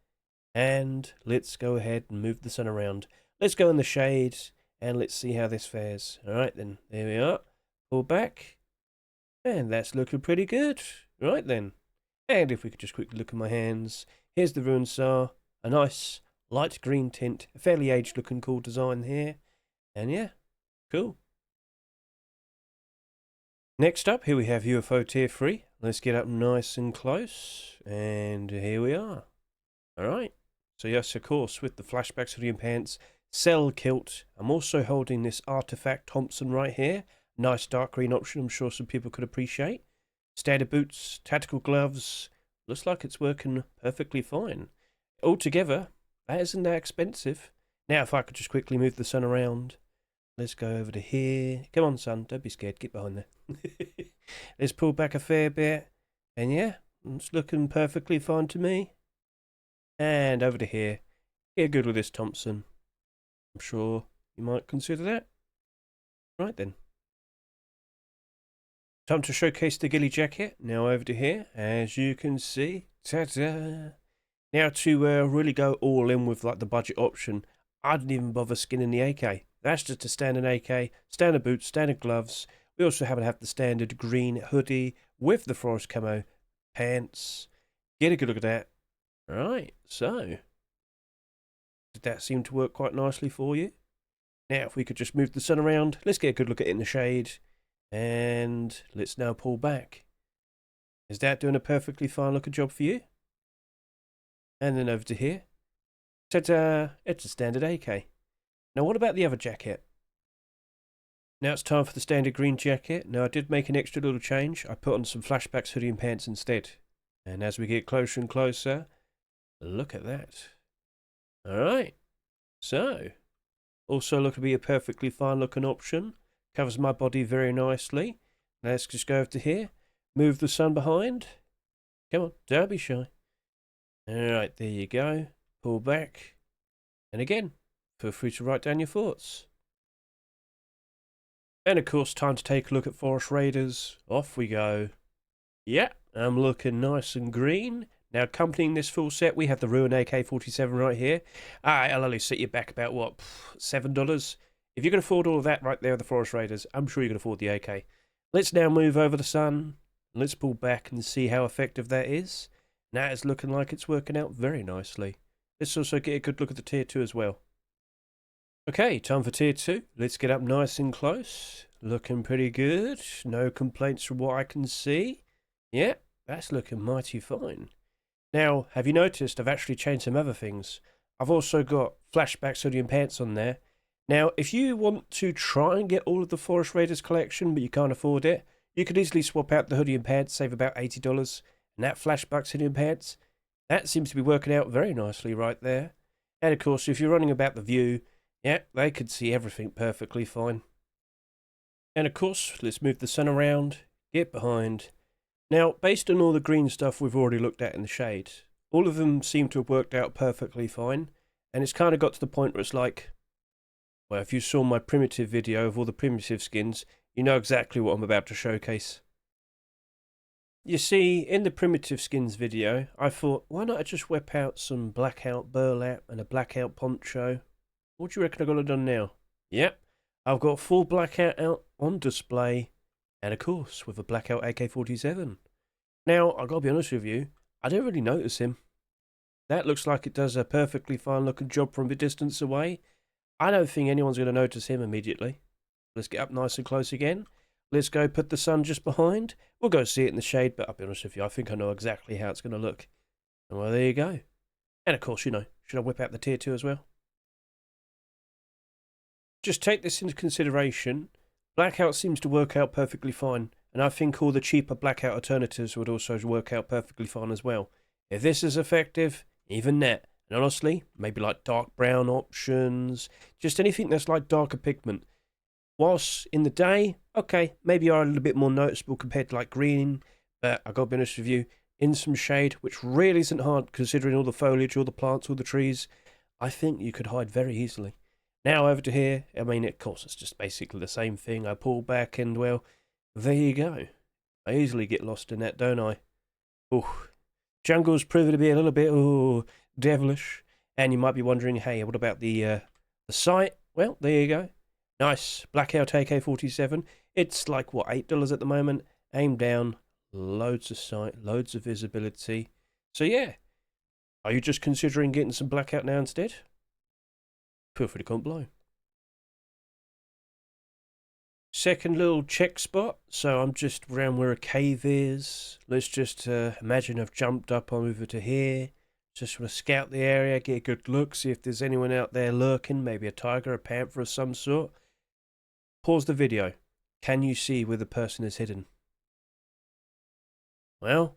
And let's go ahead and move the sun around. Let's go in the shade and let's see how this fares. Alright then, there we are. Pull back. And that's looking pretty good. Right then. And if we could just quickly look at my hands. Here's the Ruin Sar. A nice light green tint. A fairly aged looking cool design here. And yeah, cool. Next up, here we have UFO Tier 3. Let's get up nice and close. And here we are. Alright. So yes, of course, with the Flashbacks Hoodie and pants, Cell Kilt. I'm also holding this Artifact Thompson right here. Nice dark green option, I'm sure some people could appreciate. Standard boots, tactical gloves. Looks like it's working perfectly fine. Altogether, that isn't that expensive. Now, if I could just quickly move the sun around. Let's go over to here. Come on, son, don't be scared, get behind there. Let's pull back a fair bit. And yeah, it's looking perfectly fine to me. And over to here. Get good with this Thompson. I'm sure you might consider that. Right then. Time to showcase the Ghillie jacket. Now over to here, as you can see. Ta-da! Now to really go all in with like the budget option, I didn't even bother skinning the AK. That's just a standard AK, standard boots, standard gloves. We also happen to have the standard green hoodie with the forest camo pants. Get a good look at that. Right, so did that seem to work quite nicely for you? Now if we could just move the sun around, let's get a good look at it in the shade. And let's now pull back. Is that doing a perfectly fine looking job for you? And then over to here. Ta-da! It's a standard AK. Now what about the other jacket? Now it's time for the standard green jacket. Now I did make an extra little change. I put on some Flashbacks hoodie and pants instead. And as we get closer and closer, look at that. Alright. So, also look to be a perfectly fine looking option. Covers my body very nicely. Now let's just go over to here. Move the sun behind. Come on, don't be shy. Alright, there you go. Pull back. And again, feel free to write down your thoughts. And of course, time to take a look at Forest Raiders. Off we go. Yeah, I'm looking nice and green. Now, accompanying this full set, we have the Ruin AK-47 right here. I'll only set you back about, what, $7? If you can afford all of that right there with the Forest Raiders, I'm sure you can afford the AK. Let's now move over the sun. Let's pull back and see how effective that is. Now it's looking like it's working out very nicely. Let's also get a good look at the tier 2 as well. Okay, time for tier 2. Let's get up nice and close. Looking pretty good. No complaints from what I can see. Yeah, that's looking mighty fine. Now, have you noticed I've actually changed some other things? I've also got Flashbacks Hoodie and pants on there. Now, if you want to try and get all of the Forest Raiders collection, but you can't afford it, you could easily swap out the hoodie and pants, save about $80. And that Flashbacks Hoodie and pants, that seems to be working out very nicely right there. And of course, if you're running about the view, yeah, they could see everything perfectly fine. And of course, let's move the sun around, get behind. Now, based on all the green stuff we've already looked at in the shade, all of them seem to have worked out perfectly fine. And it's kind of got to the point where it's like, well, if you saw my primitive video of all the primitive skins, you know exactly what I'm about to showcase. You see, in the primitive skins video, I thought, why not I just whip out some Blackout burlap and a Blackout poncho? What do you reckon I've got it done now? Yep, I've got full Blackout out on display, and of course, with a Blackout AK-47. Now, I've got to be honest with you, I don't really notice him. That looks like it does a perfectly fine looking job from a distance away. I don't think anyone's going to notice him immediately. Let's get up nice and close again. Let's go put the sun just behind. We'll go see it in the shade, but I'll be honest with you, I think I know exactly how it's going to look. And well, there you go. And of course, you know, should I whip out the tier 2 as well? Just take this into consideration. Blackout seems to work out perfectly fine, and I think all the cheaper Blackout alternatives would also work out perfectly fine as well. If this is effective, even that. And honestly, maybe like dark brown options, just anything that's like darker pigment. Whilst in the day, okay, maybe are a little bit more noticeable compared to like green, but I gotta be honest with you, in some shade, which really isn't hard considering all the foliage, all the plants, all the trees, I think you could hide very easily. Now over to here, I mean, of course, it's just basically the same thing. I pull back and, well, there you go. I easily get lost in that, don't I? Ooh, jungle's proving to be a little bit, devilish. And you might be wondering, hey, what about the sight? Well, there you go. Nice. Blackout AK-47. It's like, what, $8 at the moment? Aim down. Loads of sight. Loads of visibility. So, yeah. Are you just considering getting some Blackout now instead? Feel free to comment below. Second little check spot. So, I'm just around where a cave is. Let's just imagine I've jumped up over to here. Just want to scout the area, get a good look, see if there's anyone out there lurking, maybe a tiger, a panther of some sort. Pause the video. Can you see where the person is hidden? Well,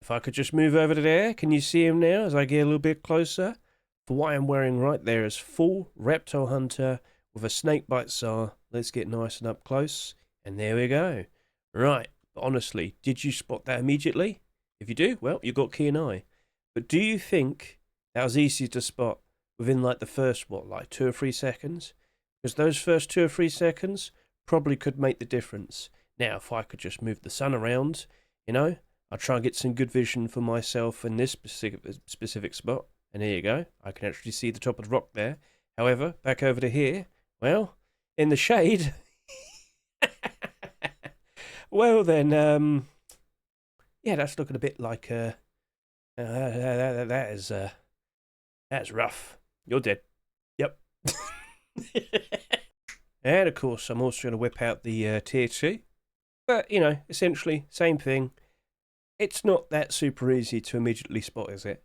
if I could just move over to there, can you see him now as I get a little bit closer? For what I'm wearing right there is full Reptile Hunter with a snakebite SAR. Let's get nice and up close. And there we go. Right, but honestly, did you spot that immediately? If you do, well, you got keen eye. But do you think that was easy to spot within like the first, what, like 2 or 3 seconds? Because those first 2 or 3 seconds probably could make the difference. Now, if I could just move the sun around, you know, I'll try and get some good vision for myself in this specific spot. And here you go. I can actually see the top of the rock there. However, back over to here, well, in the shade. Well then, yeah, that's looking a bit like that's rough. You're dead. Yep. And of course, I'm also going to whip out the tier 2. But, you know, essentially, same thing. It's not that super easy to immediately spot, is it?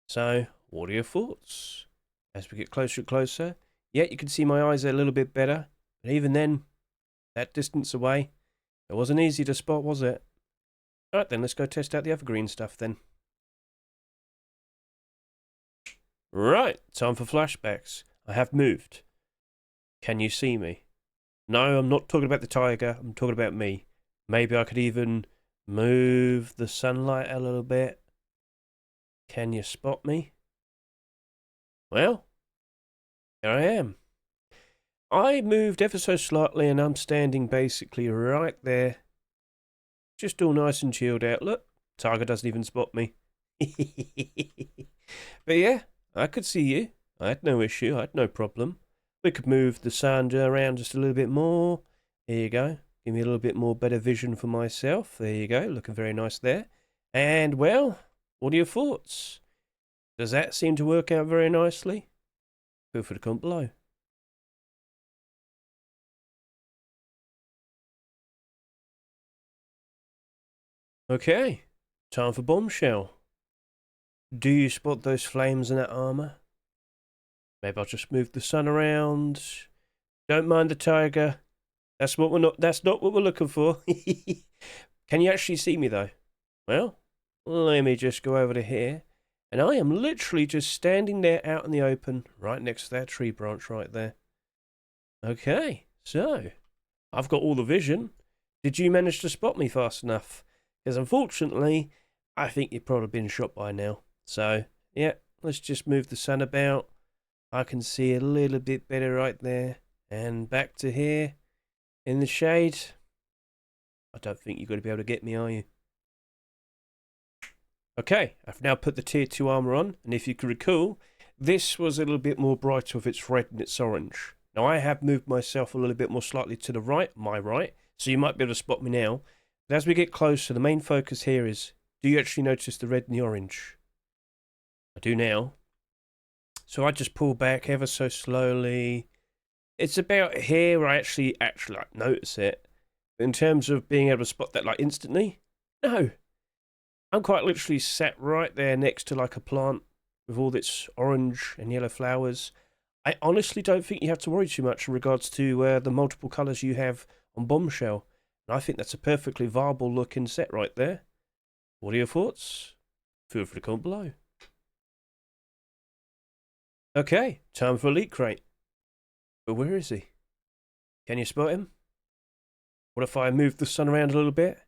So, what are your thoughts? As we get closer and closer, yeah, you can see my eyes are a little bit better. But even then, that distance away, it wasn't easy to spot, was it? Alright then, let's go test out the other green stuff then. Right, time for flashbacks. I have moved. Can you see me? No, I'm not talking about the tiger, I'm talking about me. Maybe I could even move the sunlight a little bit. Can you spot me? Well, here I am. I moved ever so slightly and I'm standing basically right there. Just all nice and chilled out. Look, tiger doesn't even spot me. But yeah, I could see you. I had no issue, I had no problem. We could move the sun around just a little bit more. There you go. Give me a little bit more better vision for myself. There you go, looking very nice there. And well, what are your thoughts? Does that seem to work out very nicely? Feel free to comment below. Okay, time for Bombshell. Do you spot those flames in that armor? Maybe I'll just move the sun around. Don't mind the tiger. That's not what we're looking for. Can you actually see me though? Well, let me just go over to here. And I am literally just standing there out in the open, right next to that tree branch right there. Okay, so I've got all the vision. Did you manage to spot me fast enough? Because unfortunately, I think you've probably been shot by now. So, yeah, let's just move the sun about. I can see a little bit better right there. And back to here, in the shade. I don't think you're going to be able to get me, are you? Okay, I've now put the tier 2 armor on. And if you can recall, this was a little bit more bright with its red and its orange. Now, I have moved myself a little bit more slightly to the right, my right. So you might be able to spot me now. But as we get closer, the main focus here is, do you actually notice the red and the orange? I do now. So I just pull back ever so slowly. It's about here where I actually like, notice it. But in terms of being able to spot that like instantly, no. I'm quite literally sat right there next to like a plant with all its orange and yellow flowers. I honestly don't think you have to worry too much in regards to the multiple colours you have on Bombshell. And I think that's a perfectly viable looking set right there. What are your thoughts? Feel free to comment below. Okay, time for Elite Crate. But where is he? Can you spot him? What if I move the sun around a little bit?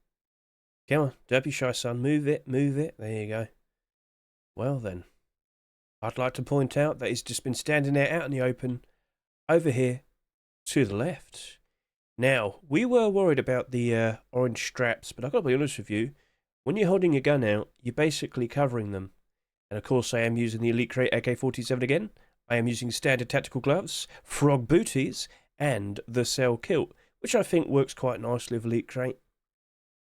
Come on, don't be shy, son. Move it, move it. There you go. Well then, I'd like to point out that he's just been standing there out in the open, over here, to the left. Now, we were worried about the orange straps, but I've got to be honest with you, when you're holding your gun out, you're basically covering them. And of course, I am using the Elite Crate AK-47 again. I am using standard tactical gloves, frog booties, and the cell kilt, which I think works quite nicely with Elite Crate.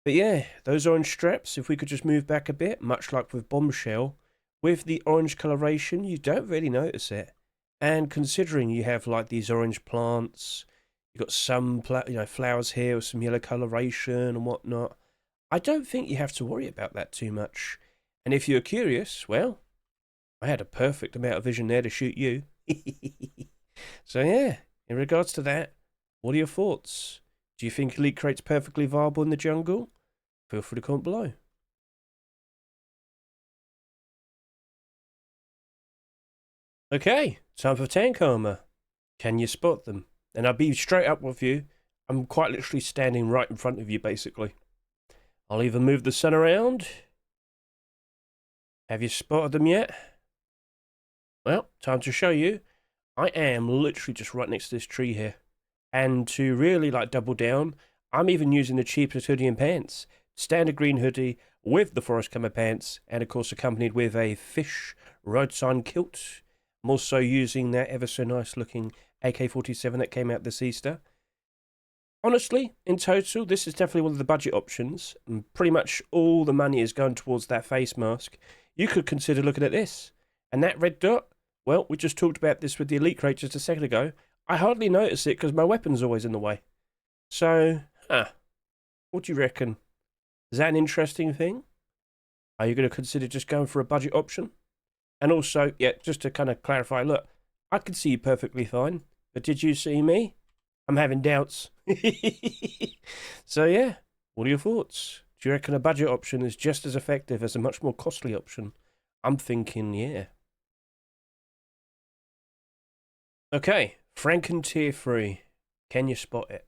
But yeah, those orange straps, if we could just move back a bit, much like with Bombshell, with the orange coloration, you don't really notice it. And considering you have like these orange plants, you've got some flowers here with some yellow coloration and whatnot, I don't think you have to worry about that too much. And if you're curious, well, I had a perfect amount of vision there to shoot you. So yeah, in regards to that, what are your thoughts? Do you think Elite Crate's perfectly viable in the jungle? Feel free to comment below. Okay, time for tank armor. Can you spot them? And I'll be straight up with you. I'm quite literally standing right in front of you, basically. I'll even move the sun around. Have you spotted them yet? Well, time to show you. I am literally just right next to this tree here. And to really like double down, I'm even using the cheapest hoodie and pants. Standard green hoodie with the forest camo pants, and of course accompanied with a fish road sign kilt. I'm also using that ever so nice looking AK-47 that came out this Easter. Honestly, in total, this is definitely one of the budget options, and pretty much all the money is going towards that face mask. You could consider looking at this. And that red dot, well, we just talked about this with the Elite Crate just a second ago. I hardly notice it because my weapon's always in the way. So, what do you reckon? Is that an interesting thing? Are you going to consider just going for a budget option? And also, yeah, just to kind of clarify, look, I could see you perfectly fine, but did you see me? I'm having doubts. So yeah, what are your thoughts? Do you reckon a budget option is just as effective as a much more costly option? I'm thinking, yeah. Okay, Franken Tier 3. Can you spot it?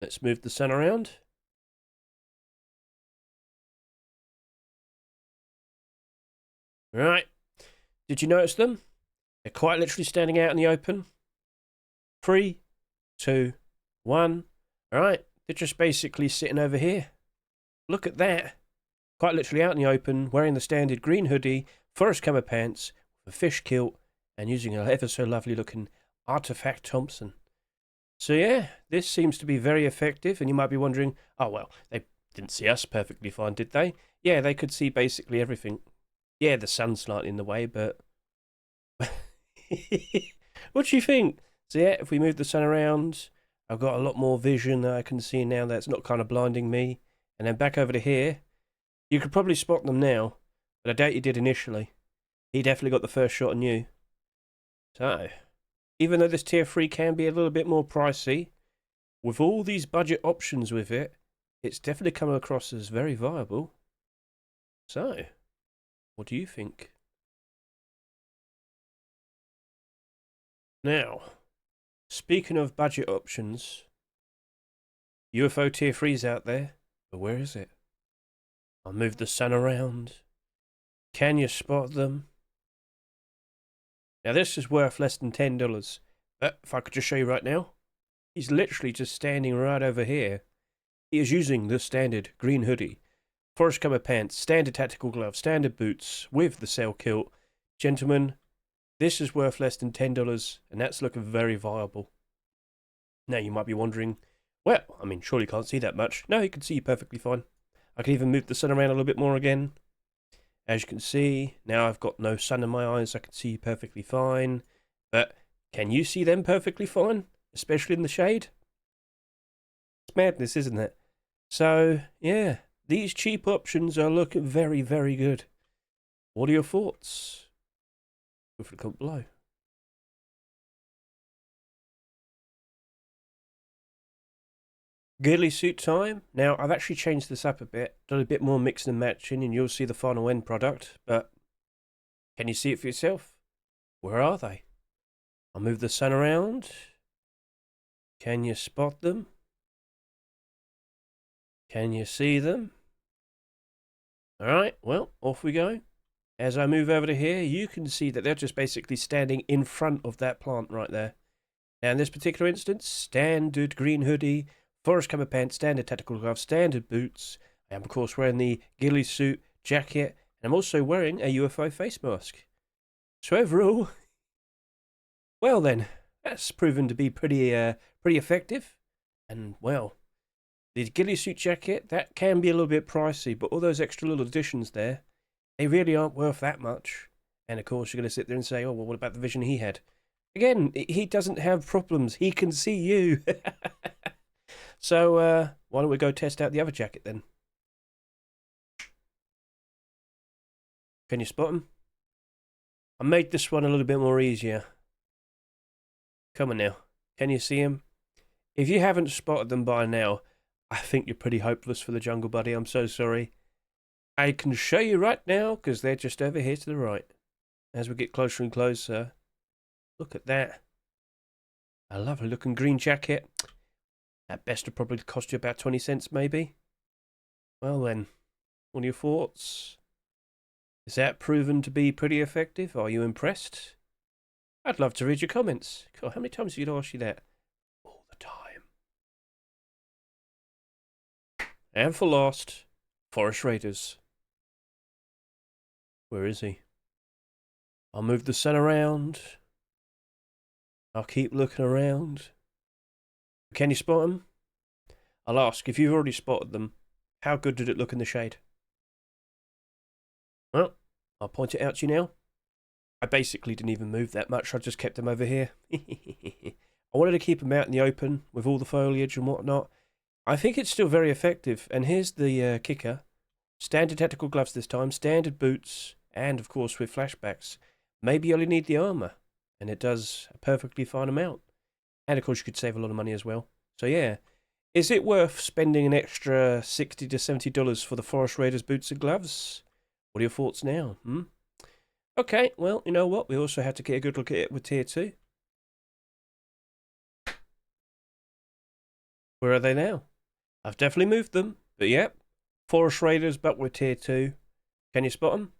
Let's move the sun around. Right. Did you notice them? They're quite literally standing out in the open. 3, 2, 1. Alright, they're just basically sitting over here. Look at that. Quite literally out in the open, wearing the standard green hoodie, forest camo pants, a fish kilt, and using an ever so lovely looking Artifact Thompson. So yeah, this seems to be very effective, and you might be wondering, oh well, they didn't see us perfectly fine, did they? Yeah, they could see basically everything. Yeah, the sun's slightly in the way, but... What do you think? So yeah, if we move the sun around, I've got a lot more vision that I can see now that's not kind of blinding me. And then back over to here, you could probably spot them now, but I doubt you did initially. He definitely got the first shot on you. So, even though this tier 3 can be a little bit more pricey, with all these budget options with it, it's definitely come across as very viable. So, what do you think? Now, speaking of budget options, UFO tier 3's out there, but where is it? I'll move the sun around. Can you spot them? Now this is worth less than $10, but if I could just show you right now, he's literally just standing right over here. He is using the standard green hoodie, forest camo pants, standard tactical gloves, standard boots with the sail kilt. Gentlemen, this is worth less than $10, and that's looking very viable. Now you might be wondering, well, I mean, surely you can't see that much. No, you can see perfectly fine. I can even move the sun around a little bit more again. As you can see, now I've got no sun in my eyes, I can see perfectly fine. But can you see them perfectly fine? Especially in the shade? It's madness, isn't it? So, yeah, these cheap options are looking very, very good. What are your thoughts? Feel free to comment below. Ghillie suit time. Now, I've actually changed this up a bit, done a bit more mixing and matching, and you'll see the final end product, but can you see it for yourself? Where are they? I'll move the sun around. Can you spot them? Can you see them? Alright, well, off we go. As I move over to here, you can see that they're just basically standing in front of that plant right there. Now, in this particular instance, standard green hoodie, forest camo pants, standard tactical gloves, standard boots. I am, of course, wearing the ghillie suit, jacket, and I'm also wearing a UFO face mask. So overall, well then, that's proven to be pretty effective. And, well, the ghillie suit jacket, that can be a little bit pricey, but all those extra little additions there, they really aren't worth that much. And, of course, you're going to sit there and say, oh, well, what about the vision he had? Again, he doesn't have problems. He can see you. So, why don't we go test out the other jacket then? Can you spot him? I made this one a little bit more easier. Come on now. Can you see him? If you haven't spotted them by now, I think you're pretty hopeless for the jungle, buddy. I'm so sorry. I can show you right now, because they're just over here to the right. As we get closer and closer. Look at that. A lovely looking green jacket. At best, it'll probably cost you about 20 cents, maybe. Well then, what are your thoughts? Is that proven to be pretty effective? Are you impressed? I'd love to read your comments. God, how many times have you asked you that? All the time. And for last, Forest Raiders. Where is he? I'll move the sun around. I'll keep looking around. Can you spot them? I'll ask, if you've already spotted them, how good did it look in the shade? Well, I'll point it out to you now. I basically didn't even move that much. I just kept them over here. I wanted to keep them out in the open with all the foliage and whatnot. I think it's still very effective. And here's the kicker. Standard tactical gloves this time, standard boots, and of course with flashbacks. Maybe you only need the armour, and it does a perfectly fine amount. And of course you could save a lot of money as well. So yeah, is it worth spending an extra $60 to $70 for the Forest Raiders boots and gloves? What are your thoughts now? Okay, well, you know what? We also had to get a good look at it with Tier 2. Where are they now? I've definitely moved them, but yep. Forest Raiders, but with Tier 2. Can you spot them?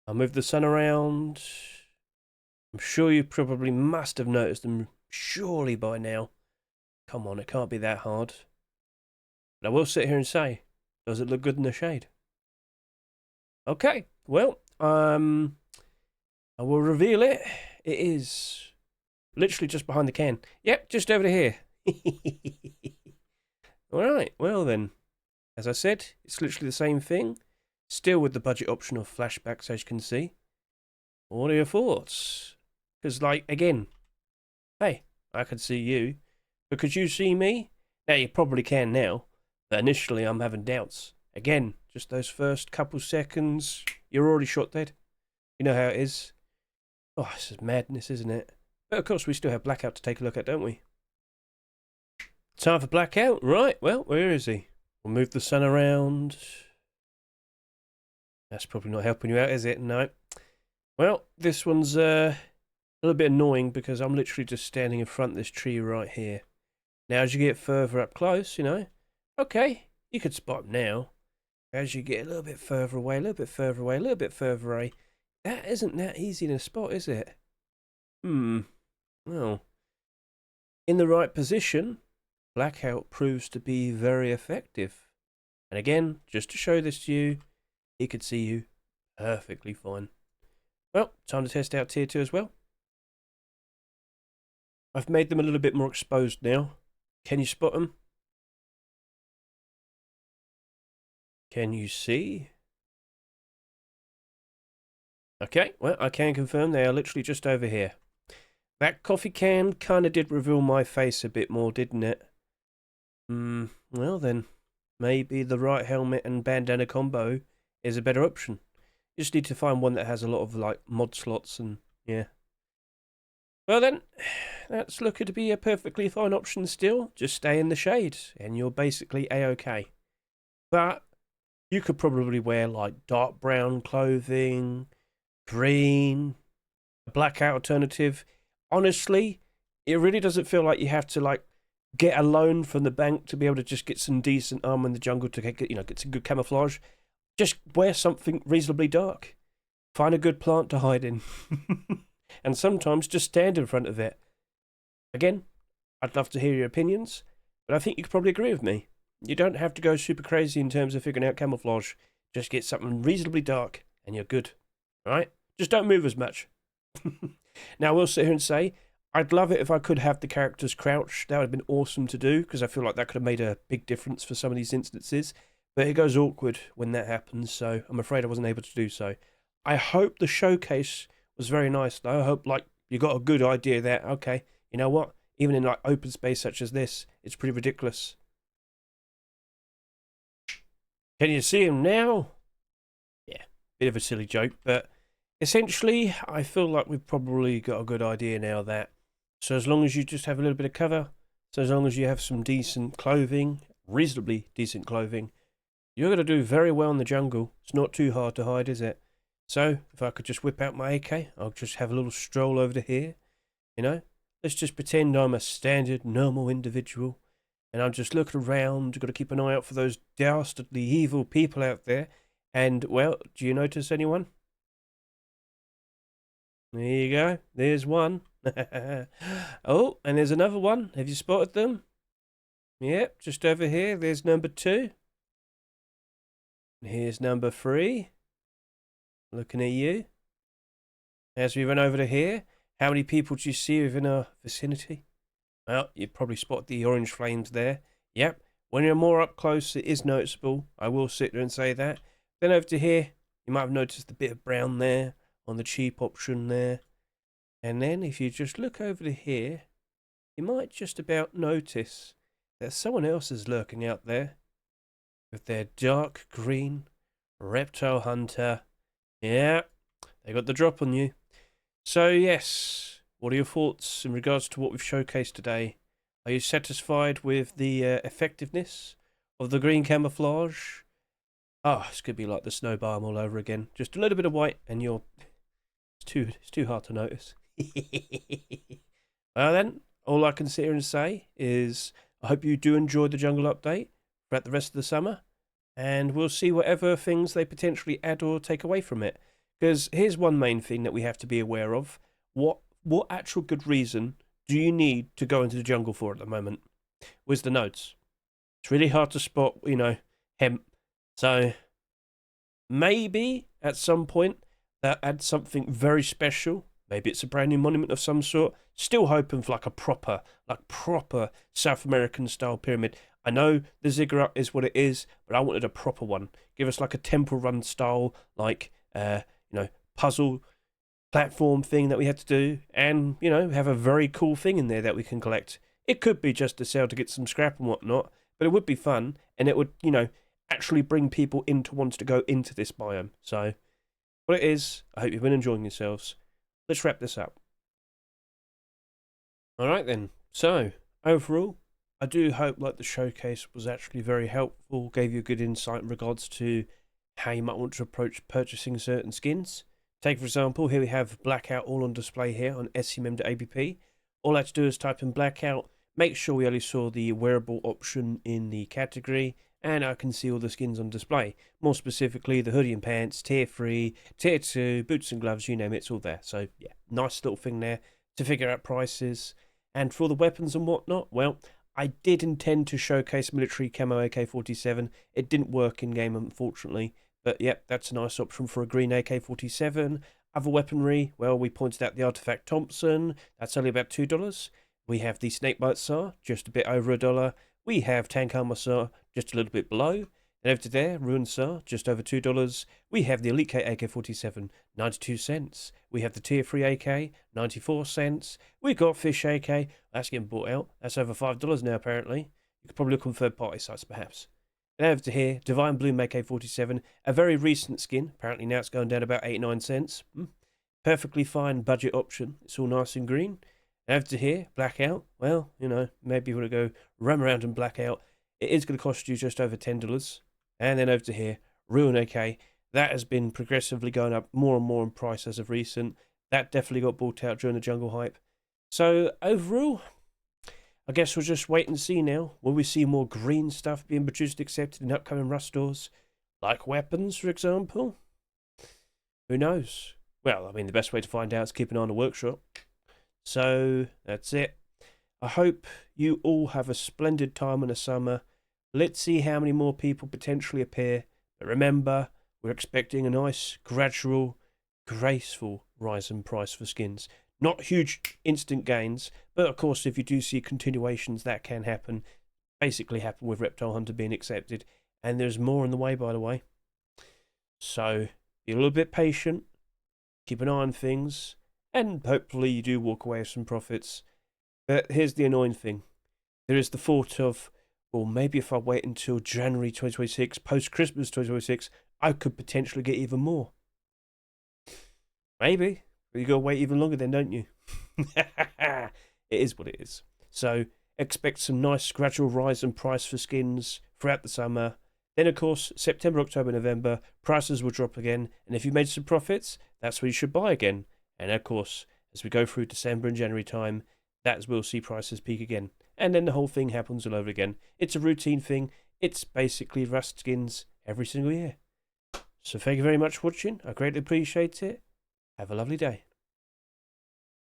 I'll move the sun around. I'm sure you probably must have noticed them surely by now. Come on, it can't be that hard. But I will sit here and say, does it look good in the shade? Okay, well, I will reveal it. It is literally just behind the can. Yep, just over here. Alright, well then. As I said, it's literally the same thing. Still with the budget option of flashbacks, as you can see. What are your thoughts? Because, like, again, hey, I can see you. But could you see me? Now, you probably can now. But initially, I'm having doubts. Again, just those first couple seconds, you're already shot dead. You know how it is. Oh, this is madness, isn't it? But of course, we still have Blackout to take a look at, don't we? Time for Blackout? Right, well, where is he? We'll move the sun around. That's probably not helping you out, is it? No. Well, this one's a little bit annoying because I'm literally just standing in front of this tree right here. Now, as you get further up close, you know, okay, you could spot him now. As you get a little bit further away, a little bit further away, a little bit further away, that isn't that easy to spot, is it? Well, in the right position, Blackout proves to be very effective. And again, just to show this to you, he could see you perfectly fine. Well, time to test out Tier 2 as well. I've made them a little bit more exposed now. Can you spot them? Can you see? Okay, well, I can confirm they are literally just over here. That coffee can kind of did reveal my face a bit more, didn't it? Well then, maybe the right helmet and bandana combo is a better option. You just need to find one that has a lot of, like, mod slots and, yeah. Well then, that's looking to be a perfectly fine option still. Just stay in the shade, and you're basically A-OK. But you could probably wear, like, dark brown clothing, green, a blackout alternative. Honestly, it really doesn't feel like you have to, like, get a loan from the bank to be able to just get some decent armor in the jungle to get, you know, get some good camouflage. Just wear something reasonably dark. Find a good plant to hide in. And sometimes just stand in front of it. Again, I'd love to hear your opinions, but I think you could probably agree with me. You don't have to go super crazy in terms of figuring out camouflage. Just get something reasonably dark and you're good. Alright? Just don't move as much. Now, I will sit here and say, I'd love it if I could have the characters crouch. That would have been awesome to do, because I feel like that could have made a big difference for some of these instances. But it goes awkward when that happens, so I'm afraid I wasn't able to do so. I hope the showcase was very nice, though. I hope, like, you got a good idea that, okay, you know what? Even in, like, open space such as this, it's pretty ridiculous. Can you see him now? Yeah, bit of a silly joke, but essentially, I feel like we've probably got a good idea now that, so as long as you just have a little bit of cover, so as long as you have some decent clothing, reasonably decent clothing, you're going to do very well in the jungle. It's not too hard to hide, is it? So, if I could just whip out my AK, I'll just have a little stroll over to here, you know? Let's just pretend I'm a standard, normal individual, and I'm just looking around, got to keep an eye out for those dastardly evil people out there, and, well, do you notice anyone? There you go. There's one. Oh, and there's another one. Have you spotted them? Yep, just over here. There's number 2. Here's number 3. Looking at you. As we run over to here, how many people do you see within our vicinity? Well, you probably spot the orange flames there. Yep. When you're more up close, it is noticeable. I will sit there and say that. Then over to here, you might have noticed a bit of brown there on the cheap option there. And then if you just look over to here, you might just about notice that someone else is lurking out there with their dark green Reptile Hunter. Yeah, they got the drop on you. So yes, what are your thoughts in regards to what we've showcased today? Are you satisfied with the effectiveness of the green camouflage? Oh, it's going to be like the snow biome all over again. Just a little bit of white and you're... It's too hard to notice. Well then, all I can sit here and say is I hope you do enjoy the jungle update throughout the rest of the summer. And we'll see whatever things they potentially add or take away from it. Because here's one main thing that we have to be aware of. What actual good reason do you need to go into the jungle for at the moment? Where's the nodes? It's really hard to spot, you know, hemp. So maybe at some point they'll add something very special. Maybe it's a brand new monument of some sort. Still hoping for like a proper South American style pyramid. I know the ziggurat is what it is, but I wanted a proper one. Give us like a temple run style, like puzzle platform thing that we had to do, and have a very cool thing in there that we can collect. It could be just to sell to get some scrap and whatnot, but it would be fun, and it would actually bring people in to want to go into this biome. So what it is, I hope you've been enjoying yourselves. Let's wrap this up. Alright then, so overall I do hope the showcase was actually very helpful, gave you a good insight in regards to how you might want to approach purchasing certain skins. Take for example, here we have Blackout all on display here on Scmm.app. All I have to do is type in Blackout, make sure we only saw the wearable option in the category, and I can see all the skins on display. More specifically, the hoodie and pants, tier 3, tier 2, boots and gloves, you name it, it's all there. So yeah, nice little thing there to figure out prices. And for all the weapons and whatnot, well, I did intend to showcase military camo AK-47. It didn't work in game, unfortunately. But yep, that's a nice option for a green AK-47. Other weaponry, well, we pointed out the Artifact Thompson. That's only about $2. We have the Snakebite SAR, just a bit over $1. We have Tank Armor SAR, just a little bit below. Then over to there, Ruin SAR, just over $2. We have the Elite K AK-47, 92 cents. We have the Tier 3 AK, 94 cents. We got Fish AK, that's getting bought out. That's over $5 now, apparently. You could probably look on third-party sites, perhaps. And over to here, Divine Bloom AK-47, a very recent skin. Apparently now it's going down about 89 cents. Perfectly fine budget option. It's all nice and green. And over to here, Blackout. Well, maybe you want to go roam around and Blackout. It is going to cost you just over $10. And then over to here, Ruin AK. That has been progressively going up more and more in price as of recent. That definitely got bought out during the jungle hype. So overall, I guess we'll just wait and see now. Will we see more green stuff being produced accepted in upcoming Rust stores? Like weapons, for example? Who knows? Well, I mean, the best way to find out is keep an eye on the workshop. So, that's it. I hope you all have a splendid time in the summer. Let's see how many more people potentially appear. But remember, we're expecting a nice, gradual, graceful rise in price for skins. Not huge instant gains, but of course if you do see continuations that can happen. Basically happen with Reptile Hunter being accepted, and there's more on the way, by the way. So be a little bit patient, keep an eye on things, and hopefully you do walk away with some profits. But here's the annoying thing. There is the thought of, well, maybe if I wait until January 2026, post-Christmas 2026, I could potentially get even more. Maybe. But you got to wait even longer then, don't you? It is what it is. So expect some nice gradual rise in price for skins throughout the summer. Then, of course, September, October, November, prices will drop again. And if you made some profits, that's when you should buy again. And, of course, as we go through December and January time, that's where we'll see prices peak again. And then the whole thing happens all over again. It's a routine thing. It's basically Rust skins every single year. So thank you very much for watching. I greatly appreciate it. Have a lovely day.